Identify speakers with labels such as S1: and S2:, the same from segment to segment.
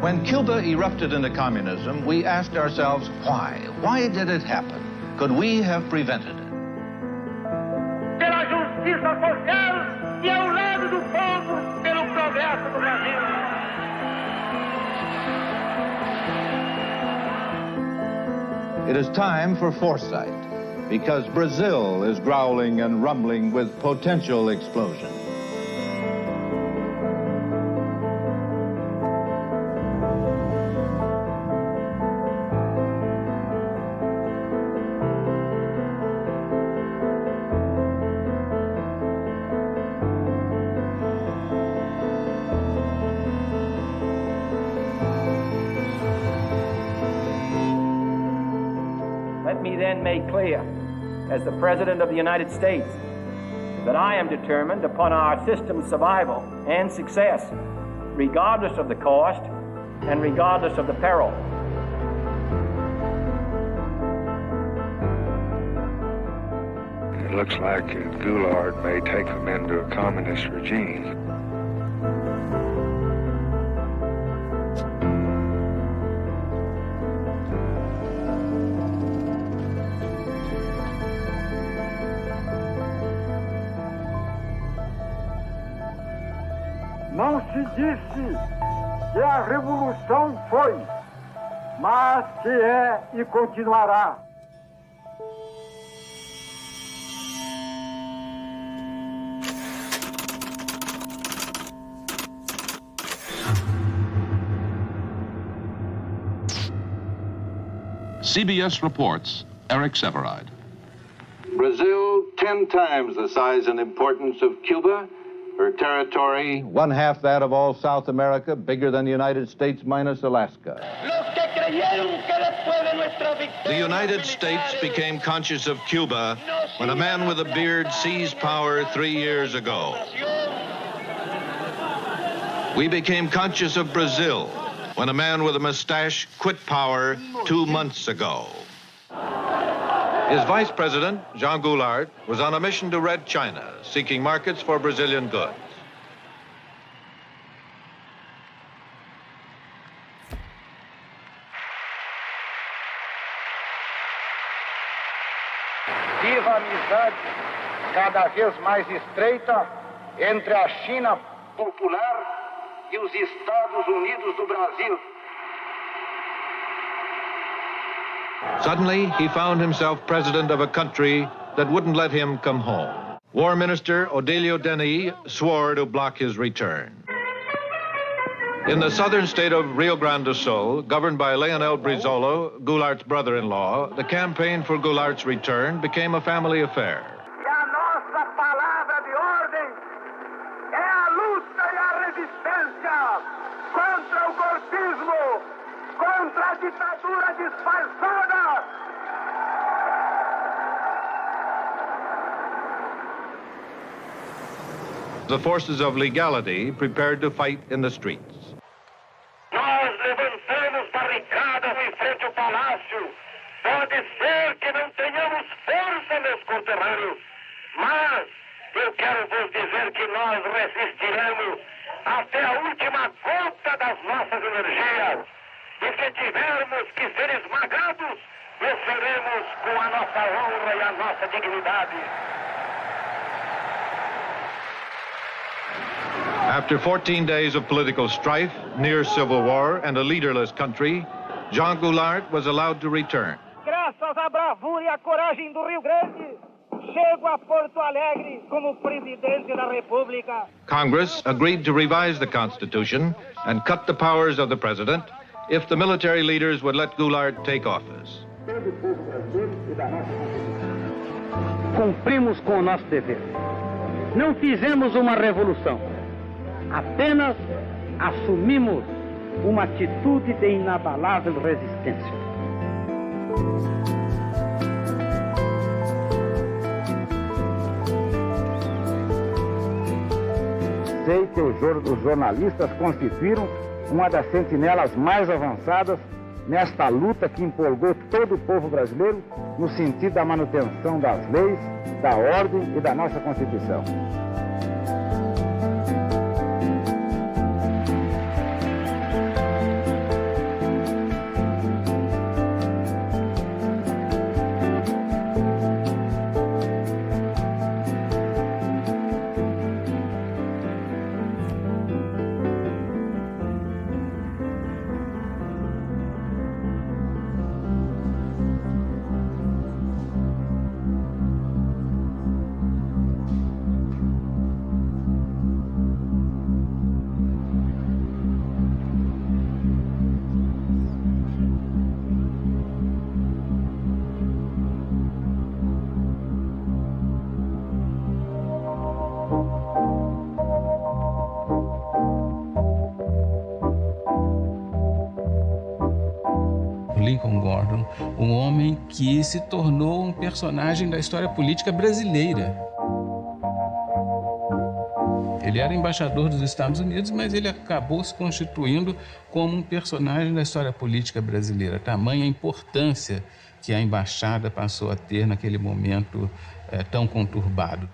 S1: When Cuba erupted into communism, we asked ourselves, why? Why did it happen? Could we have prevented it?
S2: Pela justiça social e ao lado do povo, pelo progresso do Brasil.
S1: It is time for foresight, because Brazil is growling and rumbling with potential explosion.
S3: Let me then make clear, as the President of the United States, that I am determined upon our system's survival and success, regardless of the cost and regardless of the peril.
S4: It looks like Goulart may take them into a communist regime.
S5: Não se disse que a revolução foi, mas que é e continuará.
S6: CBS reports, Eric Severide.
S1: Brazil, 10 times the size and importance of Cuba. Her territory, 1/2 that of all South America, bigger than the United States minus Alaska. The United States became conscious of Cuba when a man with a beard seized power 3 years ago. We became conscious of Brazil when a man with a mustache quit power 2 months ago. His vice president, João Goulart, was on a mission to Red China, seeking markets for Brazilian goods.
S5: Viva a amizade cada vez mais estreita entre a China popular e os Estados Unidos do Brasil.
S1: Suddenly, he found himself president of a country that wouldn't let him come home. War Minister Odilio Denis swore to block his return. In the southern state of Rio Grande do Sul, governed by Leonel Brizola, Goulart's brother-in-law, the campaign for Goulart's return became a family affair.
S5: E a nossa palavra de ordem é a luta e a resistência contra o golpismo, contra a ditadura disfarçada.
S1: The forces of legality prepared to fight in the streets.
S2: Nós levantamos barricadas em frente ao palácio. Pode ser que não tenhamos força, meus conterrâneos, mas eu quero vos dizer que nós resistiremos até a última gota das nossas energias. E se tivermos que ser esmagados, o faremos com a nossa honra e a nossa dignidade.
S1: After 14 days of political strife, near civil war, and a leaderless country, João Goulart was allowed to return.
S5: Graças à bravura e à coragem do Rio Grande, chego a Porto Alegre como presidente da República.
S1: Congress agreed to revise the Constitution and cut the powers of the president if the military leaders would let Goulart take office.
S5: Cumprimos com o nosso dever. Não fizemos uma revolução. Apenas assumimos uma atitude de inabalável resistência. Sei que os jornalistas constituíram uma das sentinelas mais avançadas nesta luta que empolgou todo o povo brasileiro no sentido da manutenção das leis, da ordem e da nossa Constituição.
S7: Lyndon Johnson, um homem que se tornou um personagem da história política brasileira. Ele era embaixador dos Estados Unidos, mas ele acabou se constituindo como um personagem da história política brasileira. Tamanha a importância que a embaixada passou a ter naquele momento tão conturbado.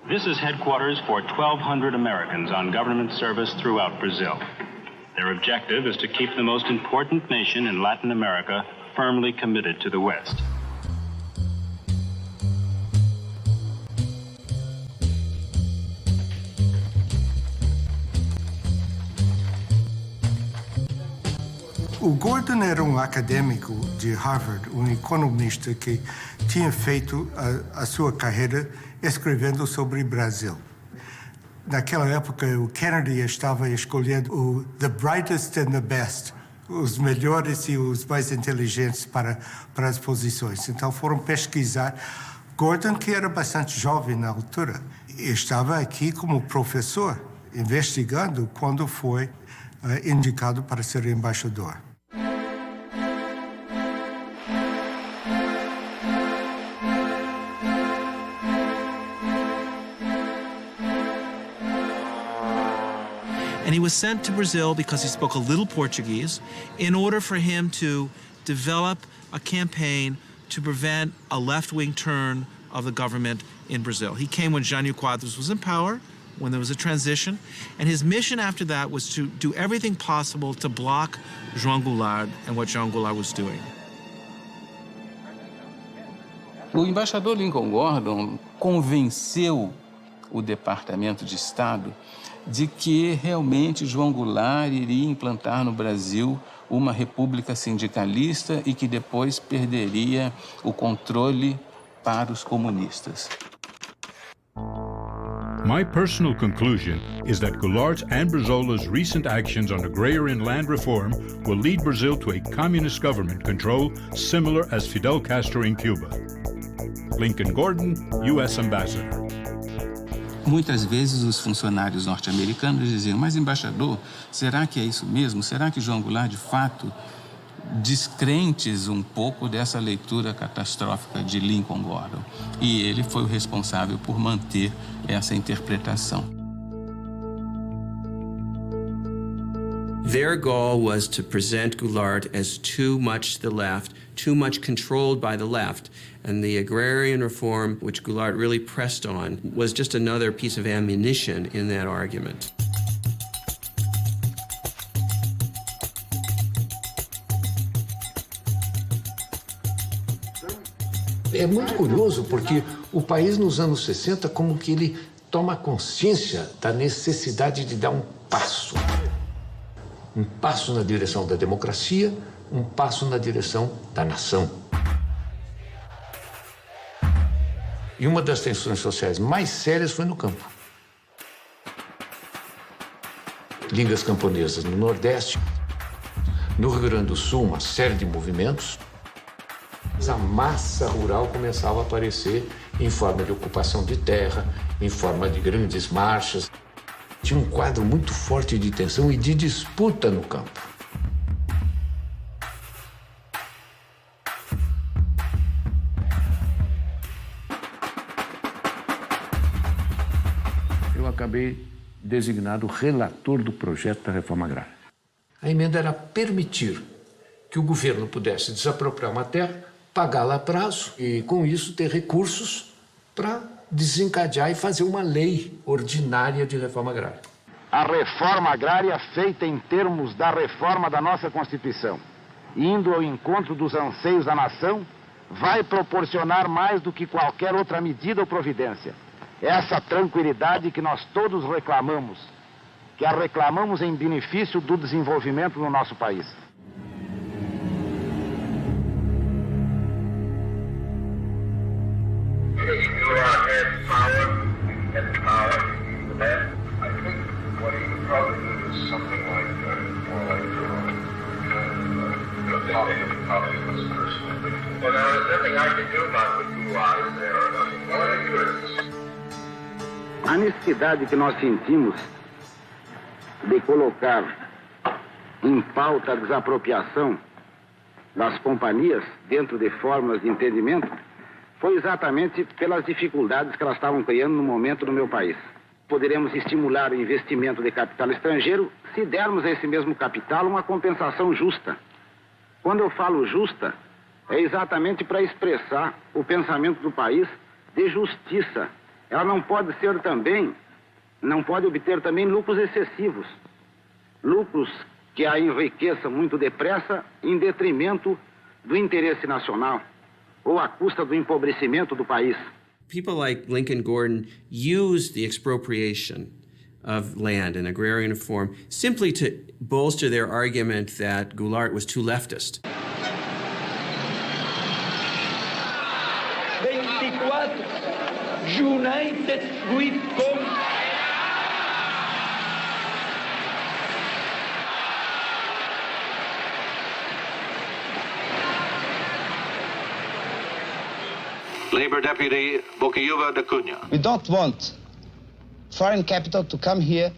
S8: This is headquarters for 1,200 Americans on government service throughout Brazil. Their objective is to keep the most important nation in Latin America firmly committed to the West.
S9: O Gordon era um acadêmico de Harvard, um economista que tinha feito a sua carreira escrevendo sobre o Brasil. Naquela época, o Kennedy estava escolhendo o the brightest and the best, os melhores e os mais inteligentes para as posições. Então foram pesquisar. Gordon, que era bastante jovem na altura, estava aqui como professor, investigando quando foi indicado para ser embaixador.
S10: And he was sent to Brazil because he spoke a little Portuguese in order for him to develop a campaign to prevent a left-wing turn of the government in Brazil. He came when Jânio Quadros was in power, when there was a transition, and his mission after that was to do everything possible to block João Goulart and what João Goulart was doing.
S7: O embaixador Lyndon Johnson convenceu o Departamento de Estado de que realmente João Goulart iria implantar no Brasil uma república sindicalista e que depois perderia o controle para os comunistas.
S11: My personal conclusion is that Goulart and Brizola's recent actions on agrarian land reform will lead Brazil to a communist government control similar as Fidel Castro in Cuba. Lincoln Gordon, U.S. Ambassador.
S7: Muitas vezes os funcionários norte-americanos diziam, mas embaixador, será que é isso mesmo? Será que João Goulart, de fato, descrentes um pouco dessa leitura catastrófica de Lyndon Johnson? E ele foi o responsável por manter essa interpretação.
S12: Their goal was to present Goulart as too much to the left, too much controlled by the left. And the agrarian reform, which Goulart really pressed on, was just another piece of ammunition in that argument.
S13: É muito curioso porque o país nos anos 60 como que ele toma consciência da necessidade de dar um passo na direção da democracia, um passo na direção da nação. E uma das tensões sociais mais sérias foi no campo. Ligas camponesas no Nordeste, no Rio Grande do Sul, uma série de movimentos. A massa rural começava a aparecer em forma de ocupação de terra, em forma de grandes marchas. Tinha um quadro muito forte de tensão e de disputa no campo. Eu acabei designado relator do projeto da reforma agrária. A emenda era permitir que o governo pudesse desapropriar uma terra, pagá-la a prazo e, com isso, ter recursos para desencadear e fazer uma lei ordinária de reforma agrária.
S5: A reforma agrária feita em termos da reforma da nossa Constituição, indo ao encontro dos anseios da nação, vai proporcionar mais do que qualquer outra medida ou providência essa tranquilidade que nós todos reclamamos, que a reclamamos em benefício do desenvolvimento do nosso país. A necessidade que nós sentimos de colocar em pauta a desapropriação das companhias dentro de fórmulas de entendimento foi exatamente pelas dificuldades que elas estavam criando no momento no meu país. Poderemos estimular o investimento de capital estrangeiro se dermos a esse mesmo capital uma compensação justa. Quando eu falo justa, é exatamente para expressar o pensamento do país de justiça. Ela não pode obter também lucros excessivos, lucros que a enriqueçam muito depressa em detrimento do interesse nacional ou à custa do empobrecimento do país.
S12: People like Lincoln Gordon used the expropriation of land in agrarian reform simply to bolster their argument that Goulart was too leftist.
S2: 24 United Fruit Com.
S1: Labor Deputy Boquiuva da Cunha.
S14: We don't want foreign capital to come here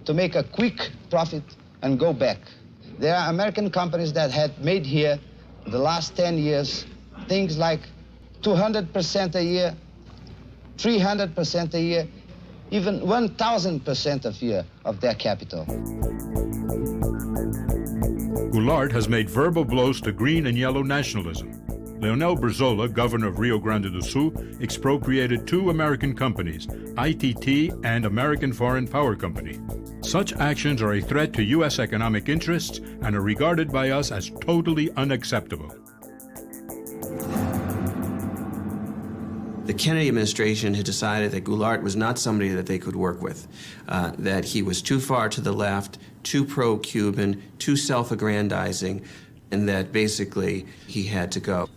S14: to make a quick profit and go back. There are American companies that had made here the last 10 years things like 200% a year, 300% a year, even 1,000% a year of their capital.
S11: Goulart has made verbal blows to green and yellow nationalism. Leonel Brizola, governor of Rio Grande do Sul, expropriated 2 American companies, ITT and American Foreign Power Company. Such actions are a threat to U.S. economic interests and are regarded by us as totally unacceptable.
S12: The Kennedy administration had decided that Goulart was not somebody that they could work with, that he was too far to the left, too pro-Cuban, too self-aggrandizing, and that basically he had to go.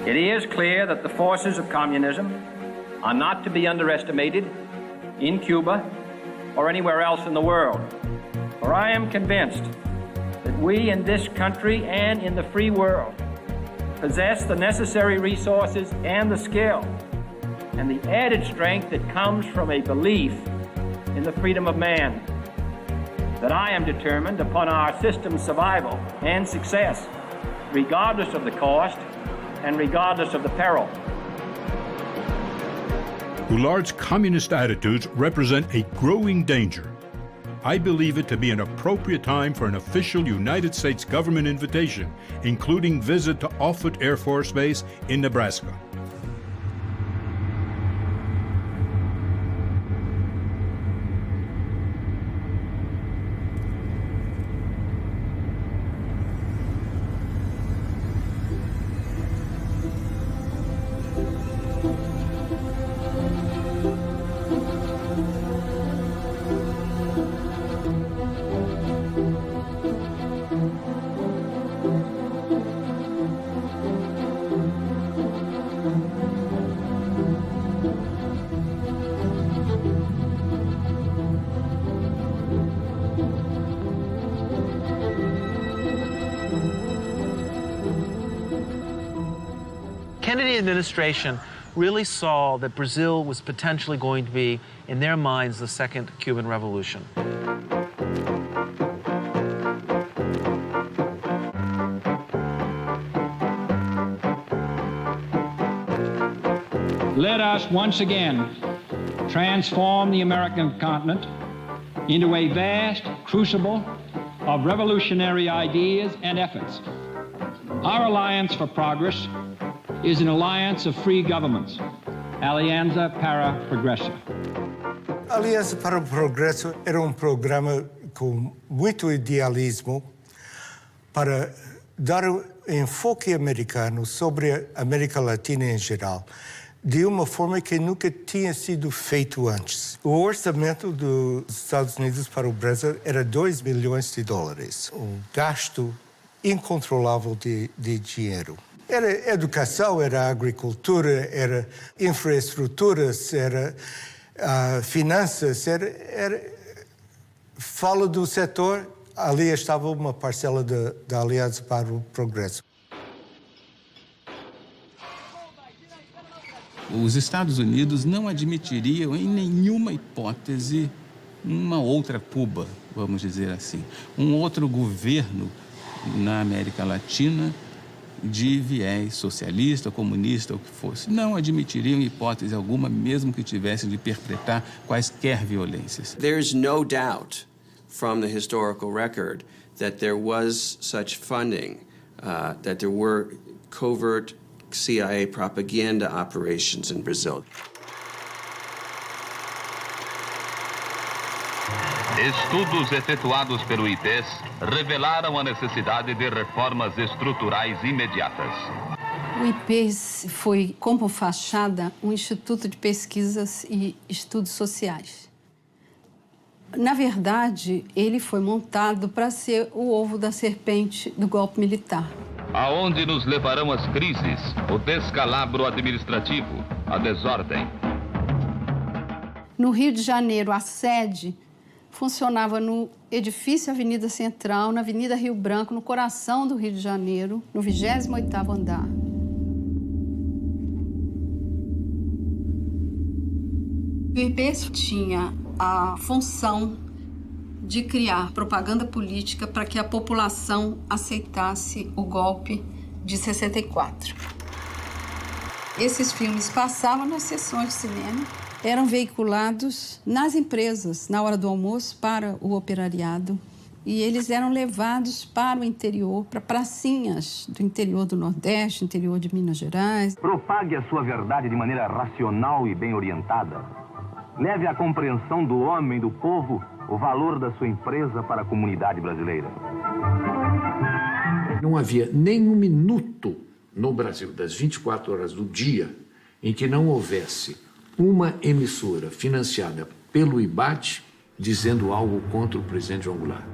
S3: It is clear that the forces of communism are not to be underestimated in Cuba or anywhere else in the world. For I am convinced that we in this country and in the free world possess the necessary resources and the skill and the added strength that comes from a belief in the freedom of man, that I am determined upon our system's survival and success, regardless of the cost and regardless of the peril.
S11: Goulart's communist attitudes represent a growing danger. I believe it to be an appropriate time for an official United States government invitation, including visit to Offutt Air Force Base in Nebraska.
S10: Kennedy administration really saw that Brazil was potentially going to be, in their minds, the second Cuban Revolution.
S15: Let us once again transform the American continent into a vast crucible of revolutionary ideas and efforts. Our Alliance for Progress is an alliance of free governments, Alianza para Progresso.
S9: Aliança para o Progresso era programa com muito idealismo para dar um enfoque americano sobre a América Latina em geral, de uma forma que nunca tinha sido feito antes. O orçamento dos Estados Unidos para o Brasil era $2 bilhões, um gasto incontrolável de dinheiro. Era educação, era agricultura, era infraestruturas, era finanças, fala do setor, ali estava uma parcela da Aliança para o Progresso.
S7: Os Estados Unidos não admitiriam em nenhuma hipótese uma outra Cuba, vamos dizer assim, um outro governo na América Latina de viés socialista, comunista, ou o que fosse. Não admitiriam hipótese alguma, mesmo que tivessem de perpetrar quaisquer violências.
S12: There's no doubt from the historical record that there was such funding, that there were covert CIA propaganda operations in Brazil.
S16: Estudos efetuados pelo IPES revelaram a necessidade de reformas estruturais imediatas.
S17: O IPES foi, como fachada, um instituto de pesquisas e estudos sociais. Na verdade, ele foi montado para ser o ovo da serpente do golpe militar.
S16: Aonde nos levarão as crises, o descalabro administrativo, a desordem.
S17: No Rio de Janeiro, a sede funcionava no edifício Avenida Central, na Avenida Rio Branco, no coração do Rio de Janeiro, no 28º andar. O IPES tinha a função de criar propaganda política para que a população aceitasse o golpe de 64. Esses filmes passavam nas sessões de cinema, eram veiculados nas empresas, na hora do almoço, para o operariado. E eles eram levados para o interior, para pracinhas do interior do Nordeste, interior de Minas Gerais.
S18: Propague a sua verdade de maneira racional e bem orientada. Leve à compreensão do homem, do povo, o valor da sua empresa para a comunidade brasileira.
S13: Não havia nem um minuto no Brasil, das 24 horas do dia, em que não houvesse uma emissora financiada pelo IBAD dizendo algo contra o presidente João Goulart.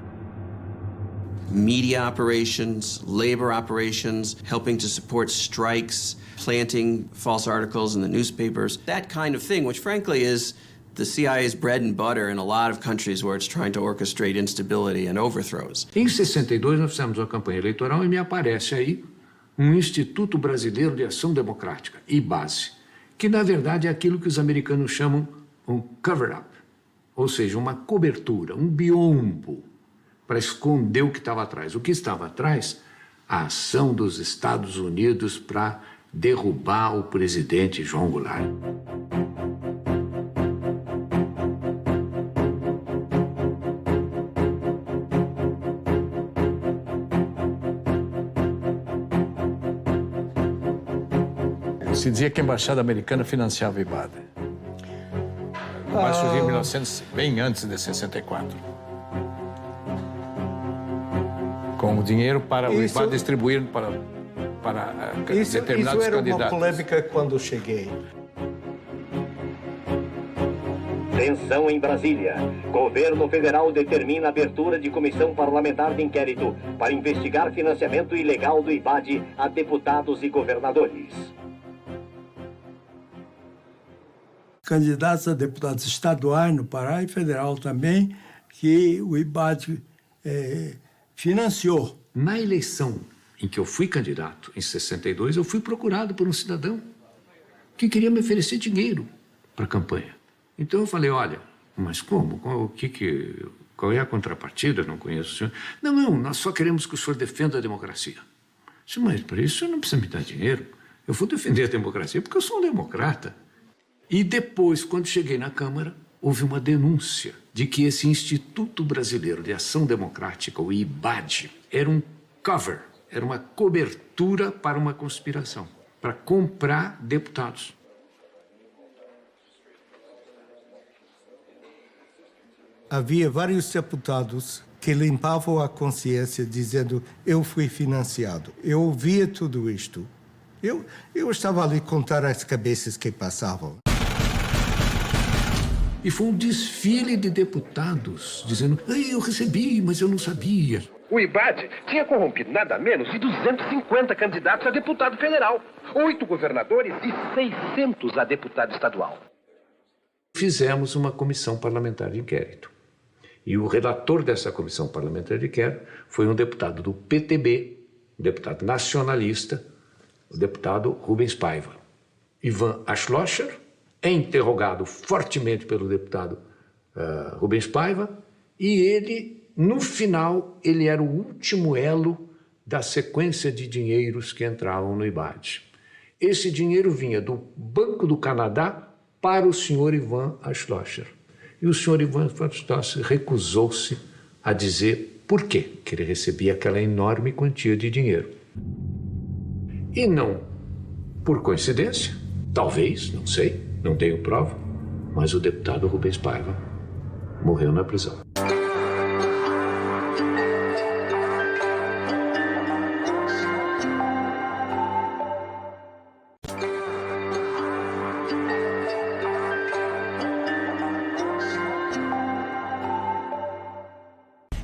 S12: Media operations, labor operations, helping to support strikes, planting false articles in the newspapers, that kind of thing, which frankly is the CIA's bread and butter in a lot of countries where it's trying to orchestrate instability and overthrows.
S13: Em 62 nós fizemos uma campanha eleitoral e me aparece aí um Instituto Brasileiro de Ação Democrática, IBASE, que na verdade é aquilo que os americanos chamam um cover-up, ou seja, uma cobertura, um biombo, para esconder o que estava atrás. O que estava atrás? A ação dos Estados Unidos para derrubar o presidente João Goulart.
S19: Se dizia que a embaixada americana financiava o IBAD. Mas surgiu em 1900, bem antes de 64. Com o dinheiro para o IBAD distribuir para determinados candidatos.
S9: Isso era uma polêmica quando cheguei.
S20: Tensão em Brasília. Governo federal determina a abertura de comissão parlamentar de inquérito para investigar financiamento ilegal do IBAD a deputados e governadores.
S9: Candidatos a deputados estaduais no Pará e federal também, que o IBAD financiou.
S13: Na eleição em que eu fui candidato, em 62, eu fui procurado por um cidadão que queria me oferecer dinheiro para a campanha. Então eu falei, olha, mas como? Qual é a contrapartida? Não conheço o senhor. Não, nós só queremos que o senhor defenda a democracia. Eu disse, mas para isso o senhor não precisa me dar dinheiro. Eu vou defender a democracia porque eu sou um democrata. E depois, quando cheguei na Câmara, houve uma denúncia de que esse Instituto Brasileiro de Ação Democrática, o IBAD, era um cover, era uma cobertura para uma conspiração, para comprar deputados.
S9: Havia vários deputados que limpavam a consciência dizendo eu fui financiado. Eu ouvia tudo isto. Eu estava ali a contar as cabeças que passavam.
S13: E foi um desfile de deputados dizendo, eu recebi, mas eu não sabia.
S18: O IBAD tinha corrompido nada menos de 250 candidatos a deputado federal, 8 governadores e 600 a deputado estadual.
S13: Fizemos uma comissão parlamentar de inquérito. E o relator dessa comissão parlamentar de inquérito foi um deputado do PTB, um deputado nacionalista, o deputado Rubens Paiva. Ivan Ashlocher é interrogado fortemente pelo deputado Rubens Paiva e ele, no final, ele era o último elo da sequência de dinheiros que entravam no IBAD. Esse dinheiro vinha do Banco do Canadá para o senhor Ivan Schloesser. E o senhor Ivan Schloesser recusou-se a dizer por quê que ele recebia aquela enorme quantia de dinheiro. E não por coincidência, talvez, não sei, não tenho prova, mas o deputado Rubens Paiva morreu na prisão.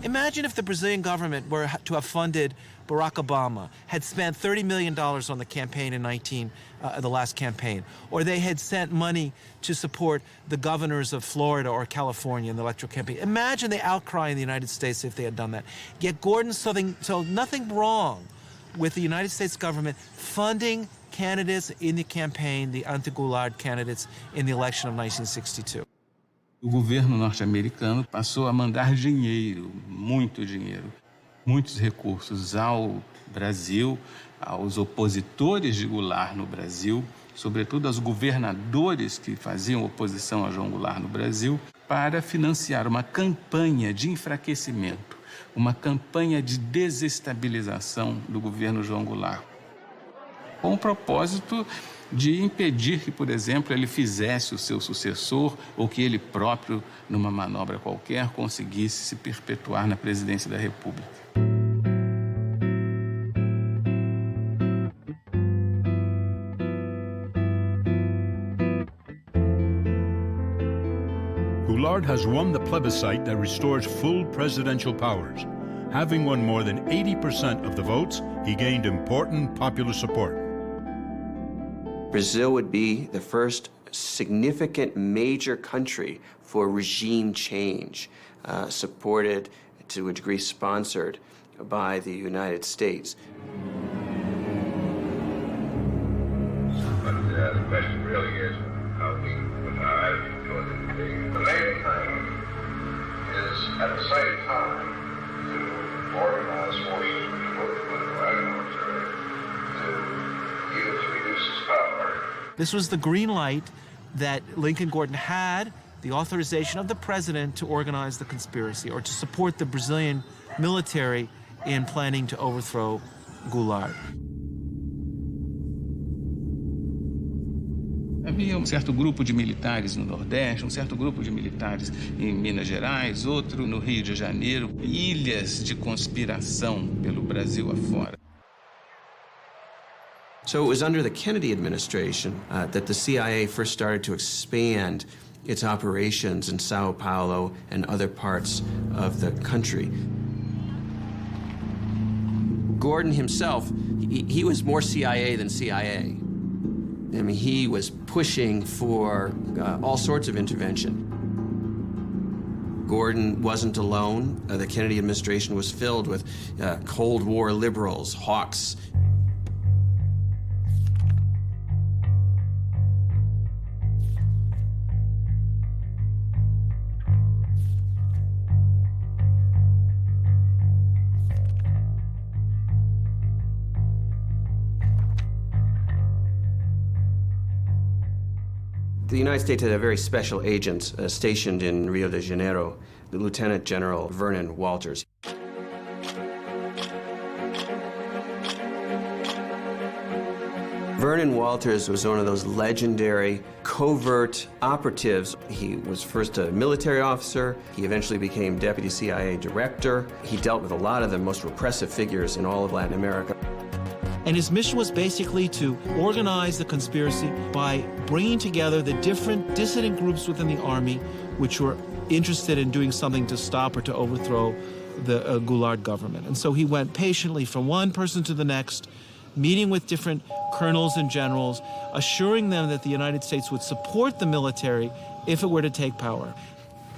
S10: Imagine if the Brazilian government were to have funded Barack Obama, had spent $30 million on the campaign in the last campaign, or they had sent money to support the governors of Florida or California in the electoral campaign. Imagine the outcry in the United States if they had done that. Yet Gordon saw nothing wrong with the United States government funding candidates in the campaign, the anti-Goulart candidates in the election of 1962.
S7: O governo norte-americano passou a mandar dinheiro, muito dinheiro, muitos recursos ao Brasil, aos opositores de Goulart no Brasil, sobretudo aos governadores que faziam oposição a João Goulart no Brasil, para financiar uma campanha de enfraquecimento, uma campanha de desestabilização do governo João Goulart, com o propósito de impedir que, por exemplo, ele fizesse o seu sucessor ou que ele próprio, numa manobra qualquer, conseguisse se perpetuar na presidência da República.
S11: Goulart has won the plebiscite that restores full presidential powers. Having won more than 80% of the votes, he gained important popular support.
S12: Brazil would be the first significant major country for regime change, supported, to a degree sponsored, by the United States.
S4: But the question really is how we, with our attitude towards it. The main thing is, at the same time, to organize forces, which both political and military, to use to reduce its power.
S10: This was the green light that Lincoln Gordon had, the authorization of the president to organize the conspiracy or to support the Brazilian military in planning to overthrow Goulart.
S7: Havia um certo grupo de militares no Nordeste, um certo grupo de militares em Minas Gerais, outro no Rio de Janeiro, ilhas de conspiração pelo Brasil afora.
S12: So it was under the Kennedy administration that the CIA first started to expand its operations in Sao Paulo and other parts of the country. Gordon himself, he was more CIA than CIA. I mean, he was pushing for all sorts of intervention. Gordon wasn't alone. The Kennedy administration was filled with Cold War liberals, hawks. The United States had a very special agent stationed in Rio de Janeiro, the Lieutenant General Vernon Walters. Vernon Walters was one of those legendary covert operatives. He was first a military officer. He eventually became deputy CIA director. He dealt with a lot of the most repressive figures in all of Latin America.
S10: And his mission was basically to organize the conspiracy by bringing together the different dissident groups within the army which were interested in doing something to stop or to overthrow the Goulart government. And so he went patiently from one person to the next, meeting with different colonels and generals, assuring them that the United States would support the military if it were to take power.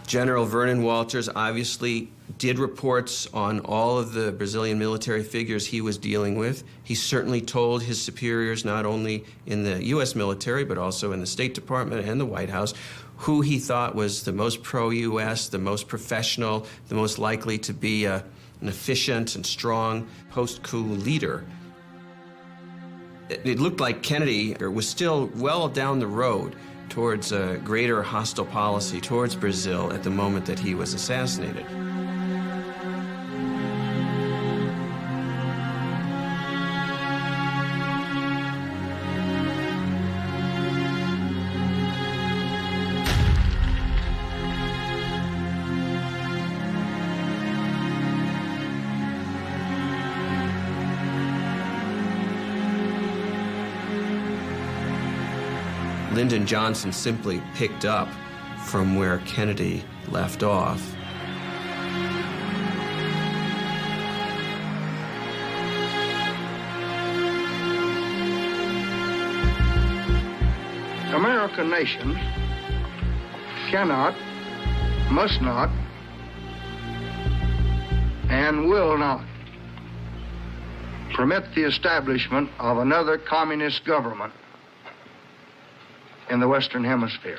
S12: General Vernon Walters obviously did reports on all of the Brazilian military figures he was dealing with. He certainly told his superiors, not only in the U.S. military, but also in the State Department and the White House, who he thought was the most pro-U.S., the most professional, the most likely to be an efficient and strong post-coup leader. It looked like Kennedy was still well down the road towards a greater hostile policy towards Brazil at the moment that he was assassinated. Lyndon Johnson simply picked up from where Kennedy left off.
S21: American nation cannot, must not, and will not permit the establishment of another communist government in the Western Hemisphere.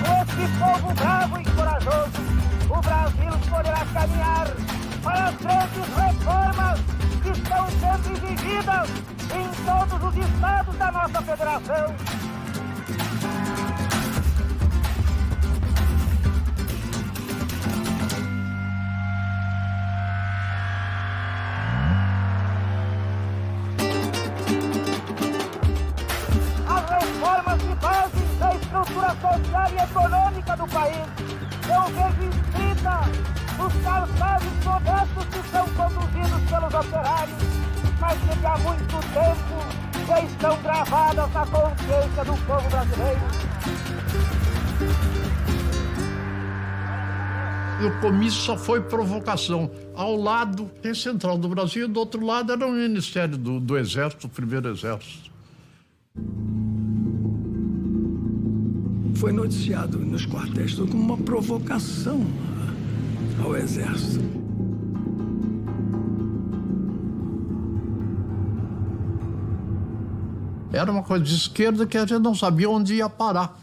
S2: Esse povo bravo e corajoso, o Brasil poderá caminhar para as grandes reformas que estão sendo exigidas em todos os estados da nossa federação. As reformas de base da estrutura social e econômica do país eu vejo inscrita nos cartazes modestos que são conduzidos pelos operários, mas que há muito tempo já estão gravadas na consciência do povo brasileiro.
S22: O comício só foi provocação. Ao lado tem Central do Brasil, do outro lado era o Ministério do Exército, o Primeiro Exército.
S23: Foi noticiado nos quartéis como uma provocação ao Exército.
S22: Era uma coisa de esquerda que a gente não sabia onde ia parar.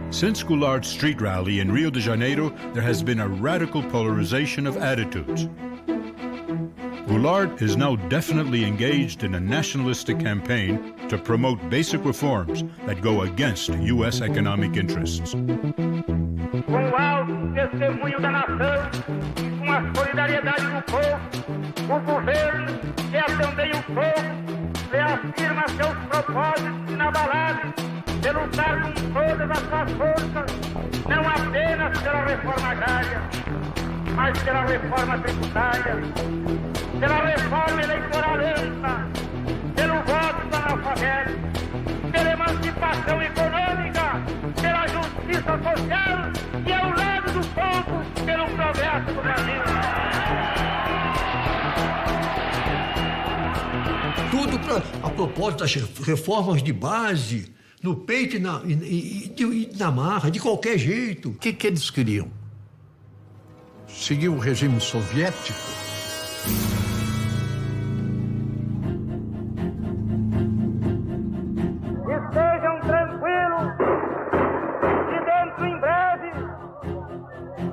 S11: Since Goulart's street rally in Rio de Janeiro, there has been a radical polarization of attitudes. Goulart is now definitely engaged in a nationalistic campaign to promote basic reforms that go against U.S. economic interests.
S2: Com o alto testemunho da nação e com a solidariedade do povo, o governo, que é também o povo, reafirma seus propósitos inabaláveis de lutar com todas as suas forças, não apenas pela reforma agrária, mas pela reforma tributária, pela reforma eleitoral ampla, pelo voto do analfabeto, pela emancipação econômica, pela justiça social e ao lado do povo, pelo progresso do Brasil.
S24: Tudo a propósito das reformas de base, no peito e na marra, de qualquer jeito.
S22: O que eles queriam? Seguir o regime soviético?
S2: Estejam tranquilos que dentro em breve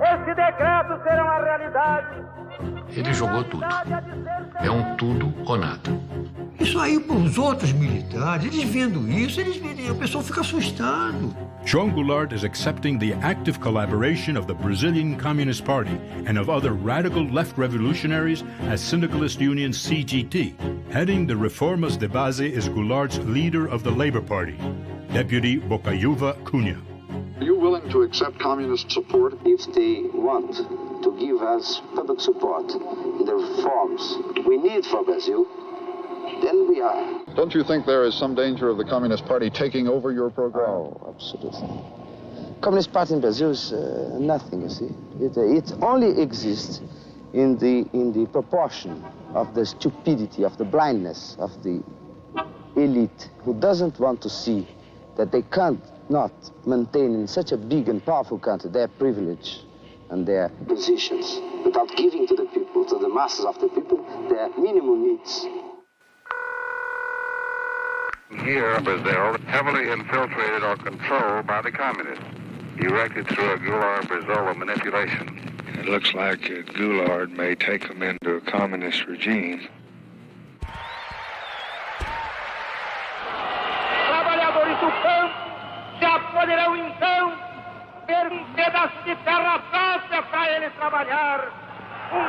S2: esse decreto será uma realidade.
S13: Ele jogou tudo. É um tudo ou nada.
S24: Isso aí para os outros militares, eles vendo isso, o pessoal fica assustado.
S11: João Goulart is accepting the active collaboration of the Brazilian Communist Party and of other radical left revolutionaries as Syndicalist Union CGT. Heading the Reformas de Base is Goulart's leader of the Labour Party, Deputy Bocaiúva Cunha.
S25: Are you willing to accept communist support?
S26: If they want to give us public support in the reforms we need for Brazil, then we are.
S25: Don't you think there is some danger of the Communist Party taking over your program?
S14: Oh, absolutely. Communist Party in Brazil is nothing, you see. It only exists
S26: in the proportion of the stupidity, of the blindness of the elite who doesn't want to see that they can't not maintain in such a big and powerful country their privilege and their positions without giving to the people, to the masses of the people, their minimum needs.
S25: Here, Brazil, heavily infiltrated or controlled by the communists, directed through a Goulart-Brizola manipulation. It looks like Goulart may take them into a communist regime.
S2: Trabalhadores do campo já poderão então ter pedaço de terra própria para ele trabalhar,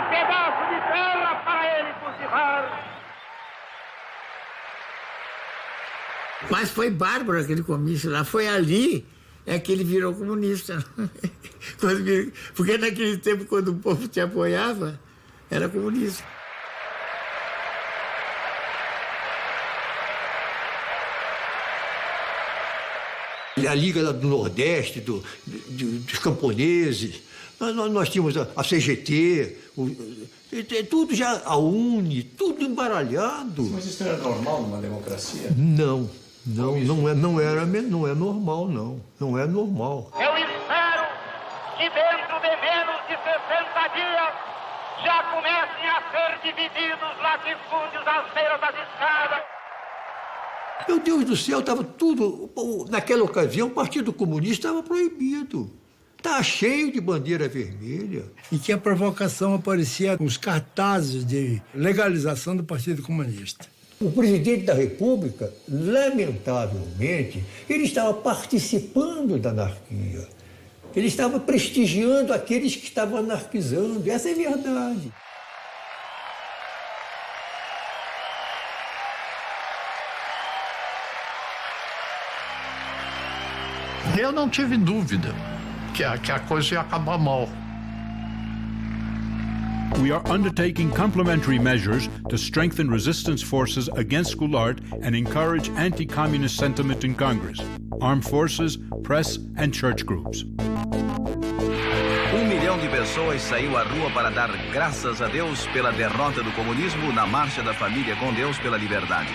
S2: pedaço de terra para ele cultivar.
S1: Mas foi bárbaro aquele comício lá, foi ali que ele virou comunista. Porque naquele tempo, quando o povo te apoiava, era comunista.
S24: A Liga do Nordeste, dos camponeses, nós tínhamos a CGT, tudo já, a UNE, tudo embaralhado.
S19: Mas isso era normal numa democracia?
S24: Não é normal, não. Não é normal.
S2: Eu espero que dentro de menos de 60 dias já comecem a ser divididos latifúndios às beiras das estradas.
S24: Meu Deus do céu, estava tudo... Naquela ocasião, o Partido Comunista estava proibido. Estava cheio de bandeira vermelha.
S23: E que a provocação aparecia com os cartazes de legalização do Partido Comunista.
S24: O presidente da República, lamentavelmente, ele estava participando da anarquia. Ele estava prestigiando aqueles que estavam anarquizando. Essa é a verdade.
S22: Eu não tive dúvida que a coisa ia acabar mal.
S11: We are undertaking complementary measures to strengthen resistance forces against Goulart and encourage anti-communist sentiment in Congress, armed forces, press and church groups.
S3: 1 milhão de pessoas saiu à rua para dar graças a Deus pela derrota do comunismo na Marcha da Família com Deus pela Liberdade.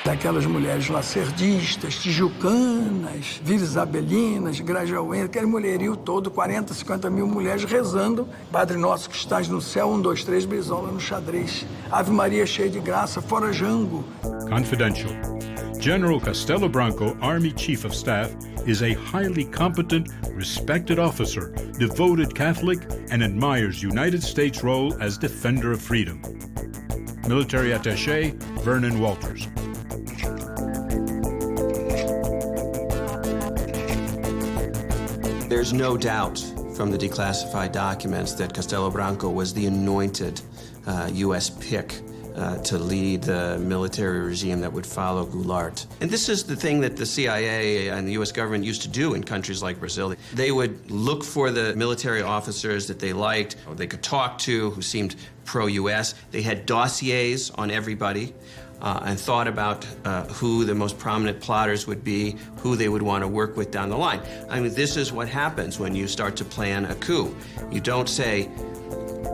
S23: Daquelas mulheres lacerdistas, tijucanas, vilisabelinas, grajaúenses, aquele mulherio todo, 40, 50 mil mulheres rezando. Padre Nosso que estás no céu, 1, 2, 3, Brizola no xadrez. Ave Maria cheia de graça, fora Jango.
S11: Confidential. General Castelo Branco, Army Chief of Staff, is a highly competent, respected officer, devoted Catholic, and admires United States' role as defender of freedom. Military Attaché, Vernon Walters.
S12: There's no doubt from the declassified documents that Castelo Branco was the anointed U.S. pick to lead the military regime that would follow Goulart. And this is the thing that the CIA and the U.S. government used to do in countries like Brazil. They would look for the military officers that they liked, or they could talk to, who seemed pro-U.S. They had dossiers on everybody. And thought about who the most prominent plotters would be, who they would want to work with down the line. I mean, this is what happens when you start to plan a coup. You don't say,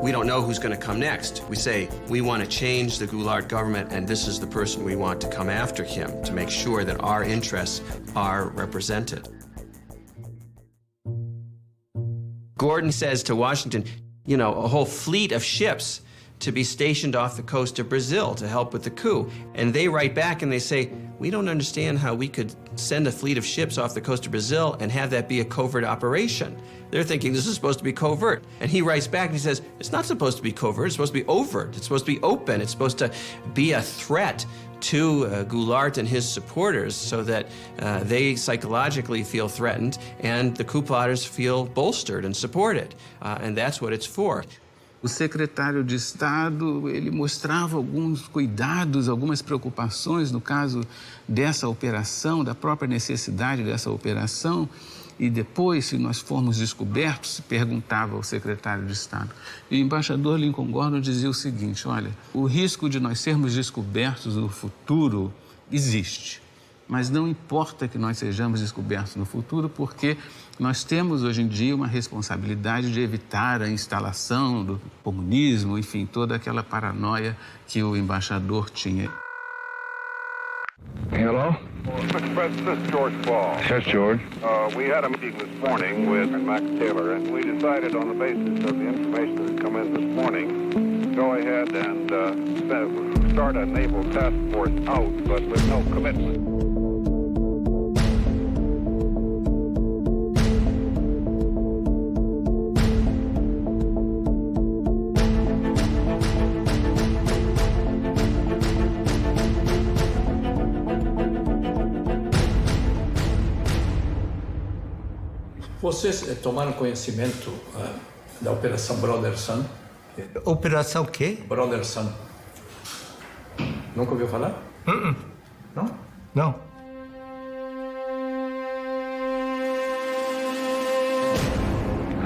S12: we don't know who's going to come next. We say, we want to change the Goulart government, and this is the person we want to come after him to make sure that our interests are represented. Gordon says to Washington, you know, a whole fleet of ships to be stationed off the coast of Brazil to help with the coup. And they write back and they say, we don't understand how we could send a fleet of ships off the coast of Brazil and have that be a covert operation. They're thinking this is supposed to be covert. And he writes back and he says, it's not supposed to be covert, it's supposed to be overt, it's supposed to be open, it's supposed to be a threat to Goulart and his supporters so that they psychologically feel threatened and the coup plotters feel bolstered and supported. And that's what it's for.
S7: O secretário de Estado, ele mostrava alguns cuidados, algumas preocupações no caso dessa operação, da própria necessidade dessa operação. E depois, se nós formos descobertos, se perguntava ao secretário de Estado. E o embaixador Lyndon Johnson dizia o seguinte, olha, o risco de nós sermos descobertos no futuro existe. Mas não importa que nós sejamos descobertos no futuro, porque nós temos hoje em dia uma responsabilidade de evitar a instalação do comunismo, enfim, toda aquela paranoia que o embaixador tinha.
S21: Hello?
S25: Mr. President, this is George Ball.
S21: Yes, George.
S25: We had a meeting this morning with Max Taylor, and we decided on the basis of the information that had come in this morning, to go ahead and start a naval task force out, but with no commitment.
S19: Vocês tomaram conhecimento da Operação Brother Sun?
S24: Operação o quê?
S19: Brother Sun. Nunca ouviu falar? Não?
S24: Não.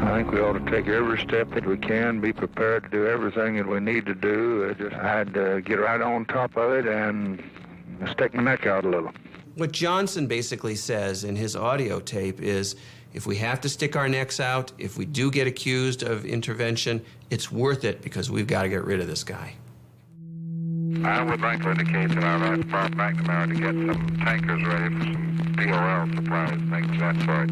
S21: I think we ought to take every step that we can, be prepared to do everything that we need to do. I had to get right on top of it and stick my neck out a little.
S12: What Johnson basically says in his audio tape is, if we have to stick our necks out, if we do get accused of intervention, it's worth it because we've got to get rid of this guy.
S21: I would like to indicate that I'd like to fire McNamara to get some tankers ready for some POL supplies, things of that sort.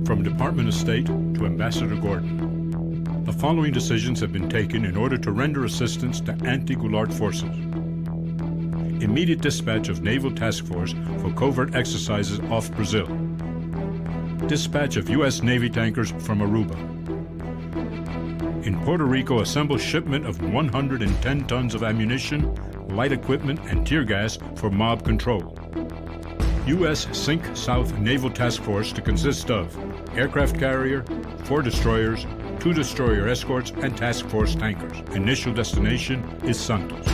S11: From Department of State to Ambassador Gordon, the following decisions have been taken in order to render assistance to anti-Goulart forces. Immediate dispatch of Naval Task Force for covert exercises off Brazil. Dispatch of U.S. Navy tankers from Aruba. In Puerto Rico, assemble shipment of 110 tons of ammunition, light equipment, and tear gas for mob control. U.S. Sink South Naval Task Force to consist of aircraft carrier, 4 destroyers, 2 destroyer escorts, and task force tankers. Initial destination is Santos.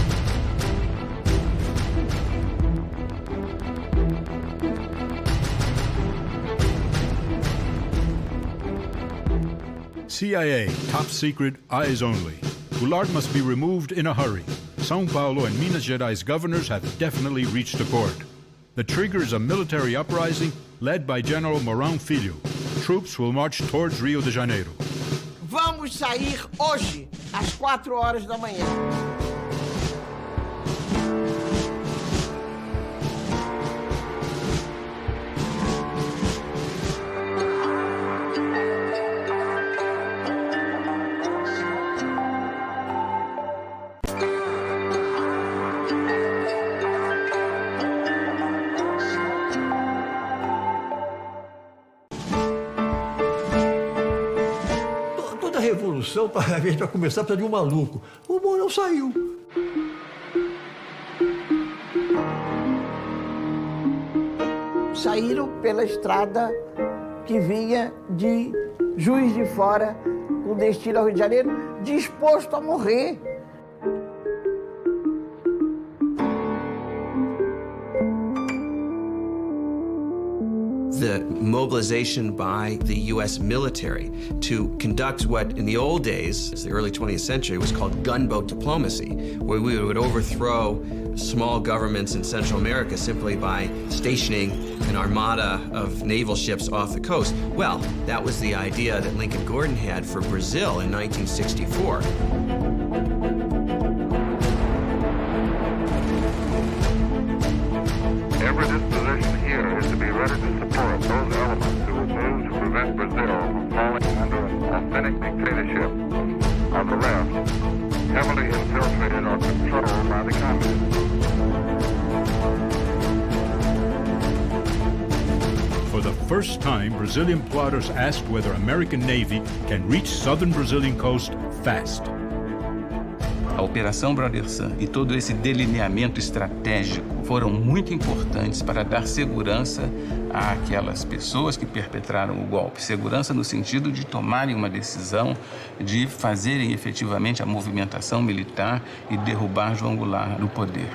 S11: CIA, top secret, eyes only. Goulart must be removed in a hurry. São Paulo and Minas Gerais governors have definitely reached accord. The trigger is a military uprising led by General Mourão Filho. Troops will march towards Rio de Janeiro.
S5: Vamos sair hoje, às 4 horas da manhã.
S24: Revolução, a gente vai começar, precisa de um maluco. O Mourão saiu.
S5: Saíram pela estrada que vinha de Juiz de Fora, com destino ao Rio de Janeiro, disposto a morrer.
S12: The mobilization by the U.S. military to conduct what in the old days, the early 20th century, was called gunboat diplomacy, where we would overthrow small governments in Central America simply by stationing an armada of naval ships off the coast. Well, that was the idea that Lincoln Gordon had for Brazil in 1964.
S21: Every disposition here is to be ready to support those elements who will move to prevent Brazil from falling under an authentic dictatorship of the left, heavily infiltrated or controlled by the communists.
S11: For the first time, Brazilian plotters asked whether American Navy can reach southern Brazilian coast fast.
S7: A Operação Brother Sun e todo esse delineamento estratégico foram muito importantes para dar segurança àquelas pessoas que perpetraram o golpe. Segurança no sentido de tomarem uma decisão, de fazerem efetivamente a movimentação militar e derrubar João Goulart do poder.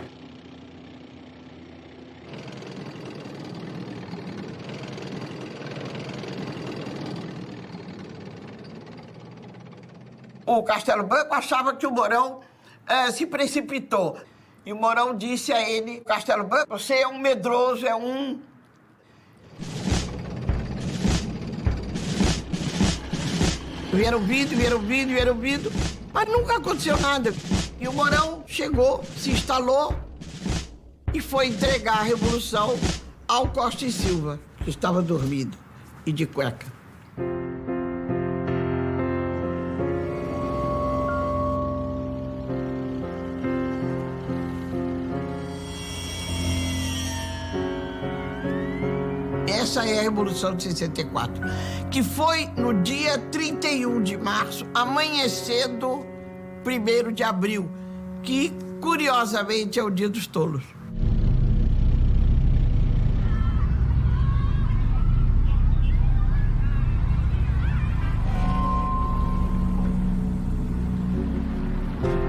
S5: O Castelo Branco achava que o Mourão se precipitou. E o Mourão disse a ele, Castelo Branco, você é um medroso, é um... Vieram vindo, mas nunca aconteceu nada. E o Mourão chegou, se instalou e foi entregar a Revolução ao Costa e Silva, que estava dormindo e de cueca. Essa é a Revolução de 64, que foi no dia 31 de março, amanhecendo 1º de abril, que, curiosamente, é o Dia dos Tolos.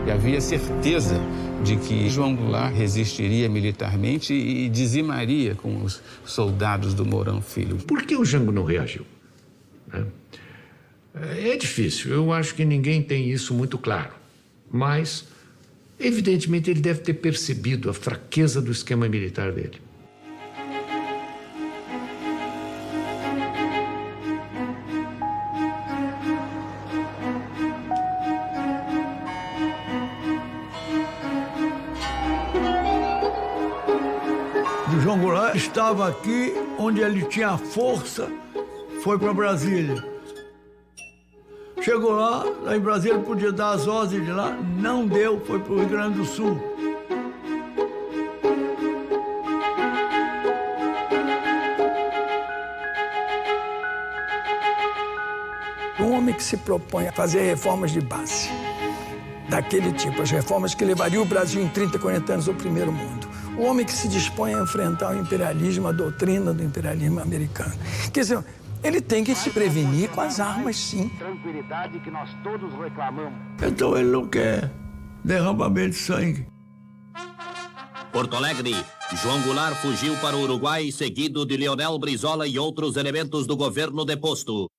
S7: E havia certeza de que João Goulart resistiria militarmente e dizimaria com os soldados do Mourão Filho.
S13: Por que o Jango não reagiu? É difícil, eu acho que ninguém tem isso muito claro. Mas, evidentemente, ele deve ter percebido a fraqueza do esquema militar dele.
S24: João Goulart estava aqui onde ele tinha força, foi para Brasília. Chegou lá em Brasília, ele podia dar as ordens de lá, não deu, foi para o Rio Grande do Sul.
S23: Um homem que se propõe a fazer reformas de base, daquele tipo, as reformas que levariam o Brasil em 30, 40 anos ao primeiro mundo. O homem que se dispõe a enfrentar o imperialismo, a doutrina do imperialismo americano. Quer dizer, ele tem que se prevenir com as armas, sim.
S18: Tranquilidade que nós todos reclamamos.
S24: Então ele não quer derramamento de sangue.
S6: Porto Alegre, João Goulart fugiu para o Uruguai, seguido de Leonel Brizola e outros elementos do governo deposto.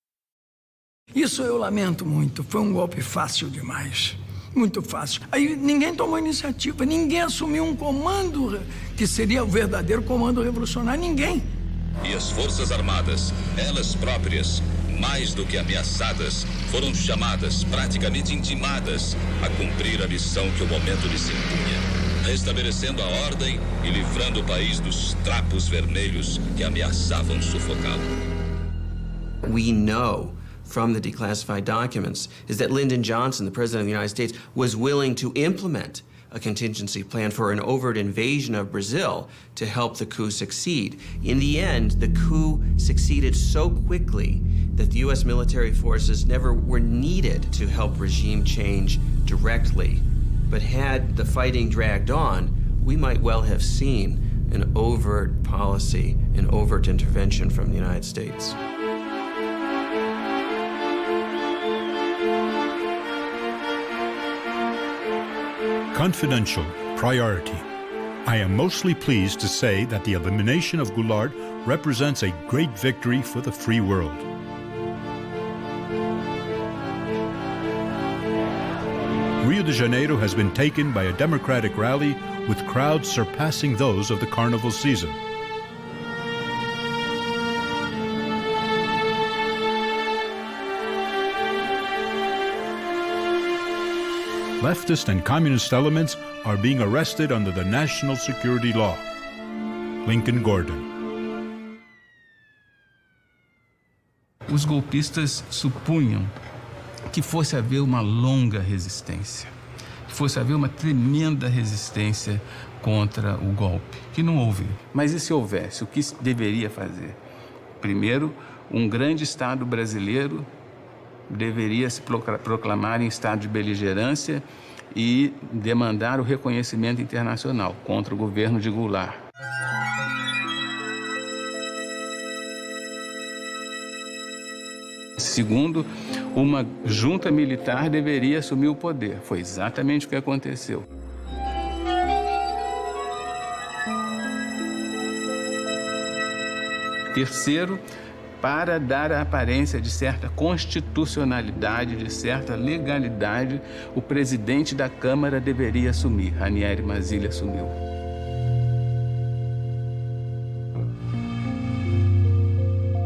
S23: Isso eu lamento muito, foi um golpe fácil demais. Muito fácil. Aí ninguém tomou iniciativa, ninguém assumiu um comando que seria o verdadeiro comando revolucionário, ninguém.
S8: E as Forças Armadas, elas próprias, mais do que ameaçadas, foram chamadas, praticamente intimadas, a cumprir a missão que o momento lhes impunha, restabelecendo a ordem e livrando o país dos trapos vermelhos que ameaçavam sufocá-lo.
S12: We know from the declassified documents is that Lyndon Johnson, the President of the United States, was willing to implement a contingency plan for an overt invasion of Brazil to help the coup succeed. In the end, the coup succeeded so quickly that the U.S. military forces never were needed to help regime change directly. But had the fighting dragged on, we might well have seen an overt policy, an overt intervention from the United States.
S11: Confidential priority. I am mostly pleased to say that the elimination of Goulart represents a great victory for the free world. Rio de Janeiro has been taken by a democratic rally with crowds surpassing those of the carnival season. Leftist and communist elements are being arrested under the national security law. Lincoln Gordon.
S7: Os golpistas supunham que fosse haver uma longa resistência, que fosse haver uma tremenda resistência contra o golpe, que não houve. Mas e se houvesse? O que deveria fazer? Primeiro, um grande Estado brasileiro deveria se proclamar em estado de beligerância e demandar o reconhecimento internacional contra o governo de Goulart. Segundo, uma junta militar deveria assumir o poder. Foi exatamente o que aconteceu. Terceiro, para dar a aparência de certa constitucionalidade, de certa legalidade, o presidente da Câmara deveria assumir. Ranieri Mazzilli assumiu.